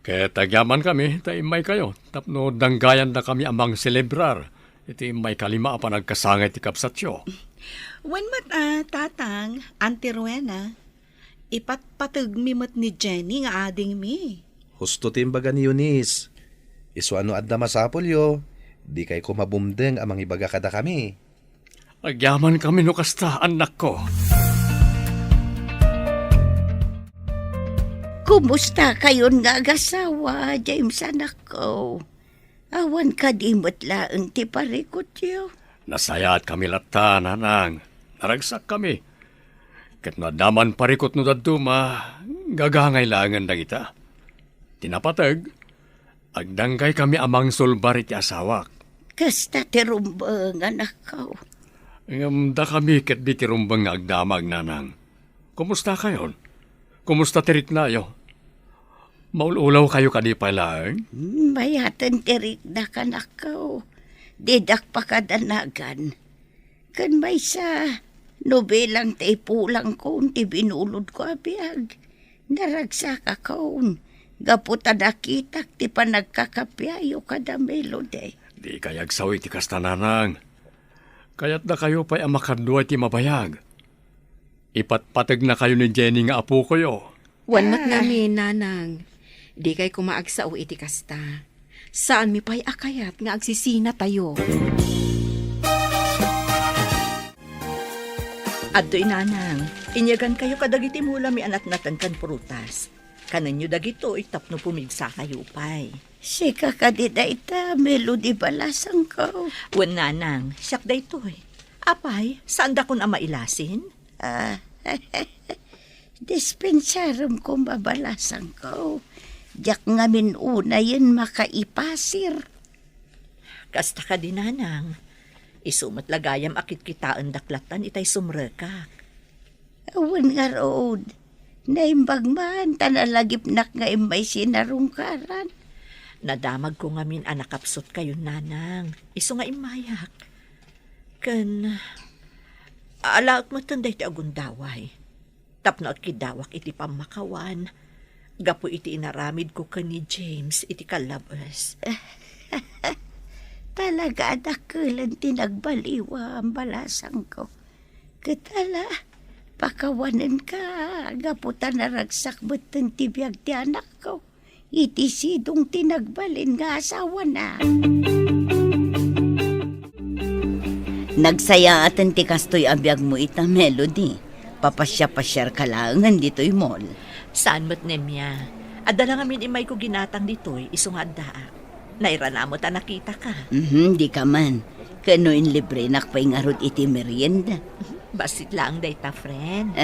Kaya tagyaman kami, taimay kayo. Tapno danggayan na kami amang celebrar. Iti may kalima pa nagkasangay ti kapsatyo. Wen mat tatang, Auntie Rowena, ipatpatag mi mat ni Jenny nga ading mi. Husto timbaga ni Eunice. Isu ano adda masapol yo. Di kay ko mabumdeng amang ibaga kada kami. Agyaman kami no kasta, anak ko. Kumusta kayon nga agasawa, James anak ko? Awan ka di matlaang ti parikot yo. Nasayat kami latta, nanang. Naragsak kami. Kat nadaman parikot no daduma, gagangay langan na kita. Tinapatag, agdanggay kami amang sulbar iti asawak. Kasta ti rumbang anak ko. Ngamda kami kat di tirumbang nga agdamag, nanang. Kumusta kayon? Kumusta tirik na yo? Maululaw kayo kanipay lang? Mayatan tirik na kanak ko. Didak pa kadanagan. Kan may sa nobelang ti pulang ko ti binulod ko abiyag. Naragsa ka kaon. Gaputa nakitak ti panagkakapiayo kada melody. Di kayag sawi ti kastananang. Kaya't na kayo pa'y amakadwa ti mabayag. Ipatpatag na kayo ni Jenny nga apo ko yo. Wanmat namin, nanang. Di kay kumaagsaw iti kasta. Saan mi pa'y akayat nga agsisina tayo? Adto'y nanang, inyagan kayo kadagiti mula mi anak natan kan prutas. Kanan nyo dagito itapno pumigsa kayo pa'y. Sika ka di da ita, melody balasang ko. Wan nanang, siyak da ito'y. Apay, saan da ko na mailasin? Dispensarum kong babalasang ko. Diyak ngamin una yun makaipasir. Kasta ka din nanang. Isumat lagayam akit kitaan daklatan itay sumrekak. Awan nga rood. Naimbag man, tanalagip nak nga imay sinarungkaran. Nadamag ko ngamin anakapsot kayo nanang. Iso nga imayak. Kan... Alaot mo tanday ti agundaway. Tapno at kidawak iti pamakawan. Gapo iti inaramid ko ka ni James iti kalabas. Talaga adakulan tinagbaliwa ang balasang ko. Katala, pakawanan ka. Gaputan na ragsak beton tibiyag ti anak ko. Iti sidong tinagbalin nga asawa na. Nagsaya atan ti kastoy abiyag mo ita melody. Papasya-pasyar ka lang dito'y mall. Saan mo't nemya? Adala ngamin imay ko ginatang dito'y isungad daa. Nairana mo ta nakita ka. Di ka man. Kanoin libre nakpay ngarod iti merienda. Basit lang dayta, friend.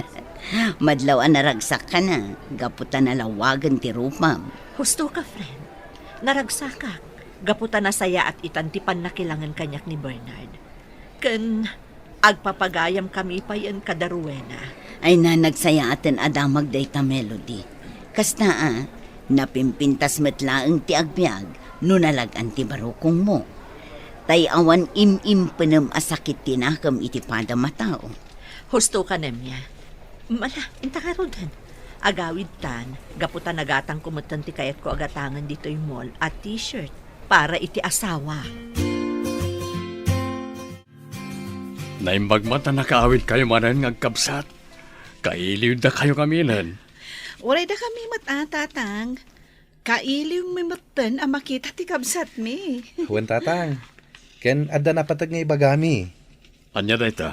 Madlaw naragsak ka na. Gaputan na lawagan ti rupam. Husto ka, friend. Naragsaka. Gaputan na saya at itantipan na kilangan kanyak ni Bernard. Ken, agpapagayam kami pa yan kadaruwena. Ay na nagsaya atin adamag dayta melody. Kasta napimpintas matlaang ti agbyag, nunalagan ti barukong mo. Tay awan im-impenem asakit tinakam iti pada matao. Husto ka nemya. Mala, intakarodan. Agawid tan, gaputan nagatang kumutan ti kayat ko agatangan dito yung mall at t-shirt para iti asawa. Naimbag mata nakaawid kayo manan ngagkabsat. Kailiw da kayo kaminan. Uray da kami tatang. Kailiw may matan ang makita ti kabsat mi. Huwag tatang. Ken adda na patag nga ibagami. Anya da ita?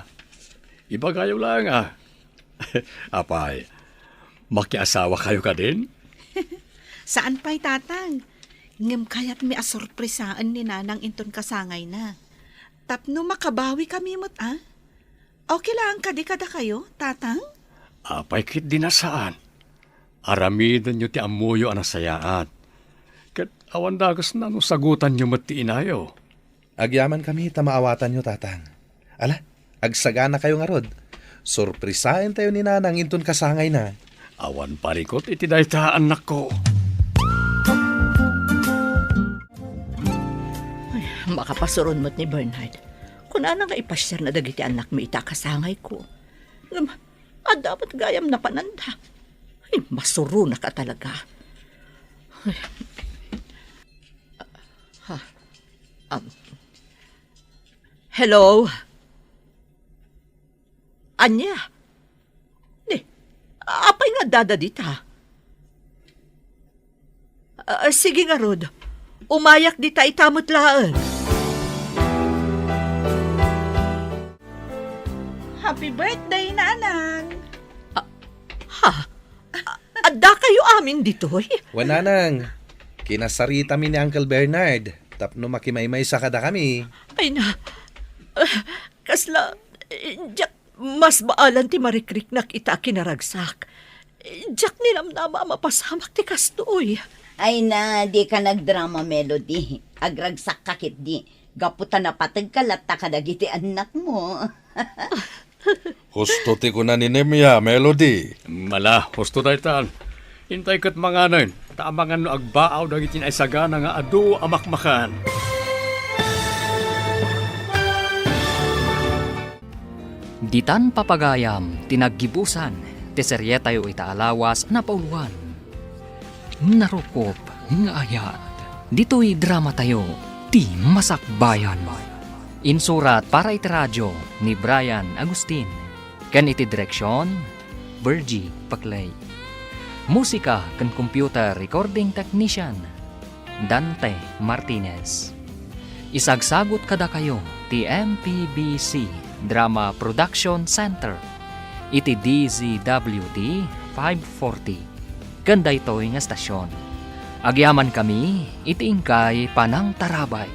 Ibagayo lang Apay, makiasawa kayo ka din? Saan pa'y tatang? Ngem kaya't may asorpresaan ni nanang inton kasangay na. Tapno makabawi kami Okay lang kadikada kayo, tatang? Apay kit dinasaan. Aramidan nyo ti amuyo anasayaat. Kat awan dagas na no sagutan nyo mati inayo. Agyaman kami tamaawatan nyo tatang. Ala, agsagana kayo nga rod. Sorpresahin tayo ni nanang inton kasangay na. Awan parikot iti dayta anak ko. Makapasuron mo't ni Bernard. Kung anang ipasyar na dagiti anak mo itakasangay ko. Dapat gayam na pananda. Ay, masuro na ka talaga. Hello? Anya? Apay nga dadadita? Sige nga, Rod. Umayak dita itamot laan. Happy birthday, nanang! Ada kayo amin ditoy. Wananang, kinasarita mi ni Uncle Bernard. Tapno makimaymay sa kada kami. Ay na, kasla, jak, mas baalan ti marikrik na kita kinaragsak. Jak ninamnama mapasamak ti kastoy. Ay na, di ka nagdrama, Melody. Agragsak kakit di. Gaputan na patag kalata ka dagiti anak mo. Husto ti ko na ni Nemya, Melody. Mala, husto dahi tan. Intay kat mga nun. Taamangan no agbaaw dagitin ay sagana nga adu amakmakan. Ditan papagayam, tinaggibusan, ti seryeta yu itaalawas na pauluan. Narukop, nga ayat. Dito'y drama tayo, ti Masakbayan. Insurat para iti radyo ni Brian Agustin. Kan iti direksyon, Bergie Paclay. Musika kan computer recording technician, Dante Martinez. Isagsagot kada kayo ti MPBC Drama Production Center. Iti DZWD 540. Ganda ito'y nga stasyon. Agyaman kami, iti ingkay Panang Tarabay.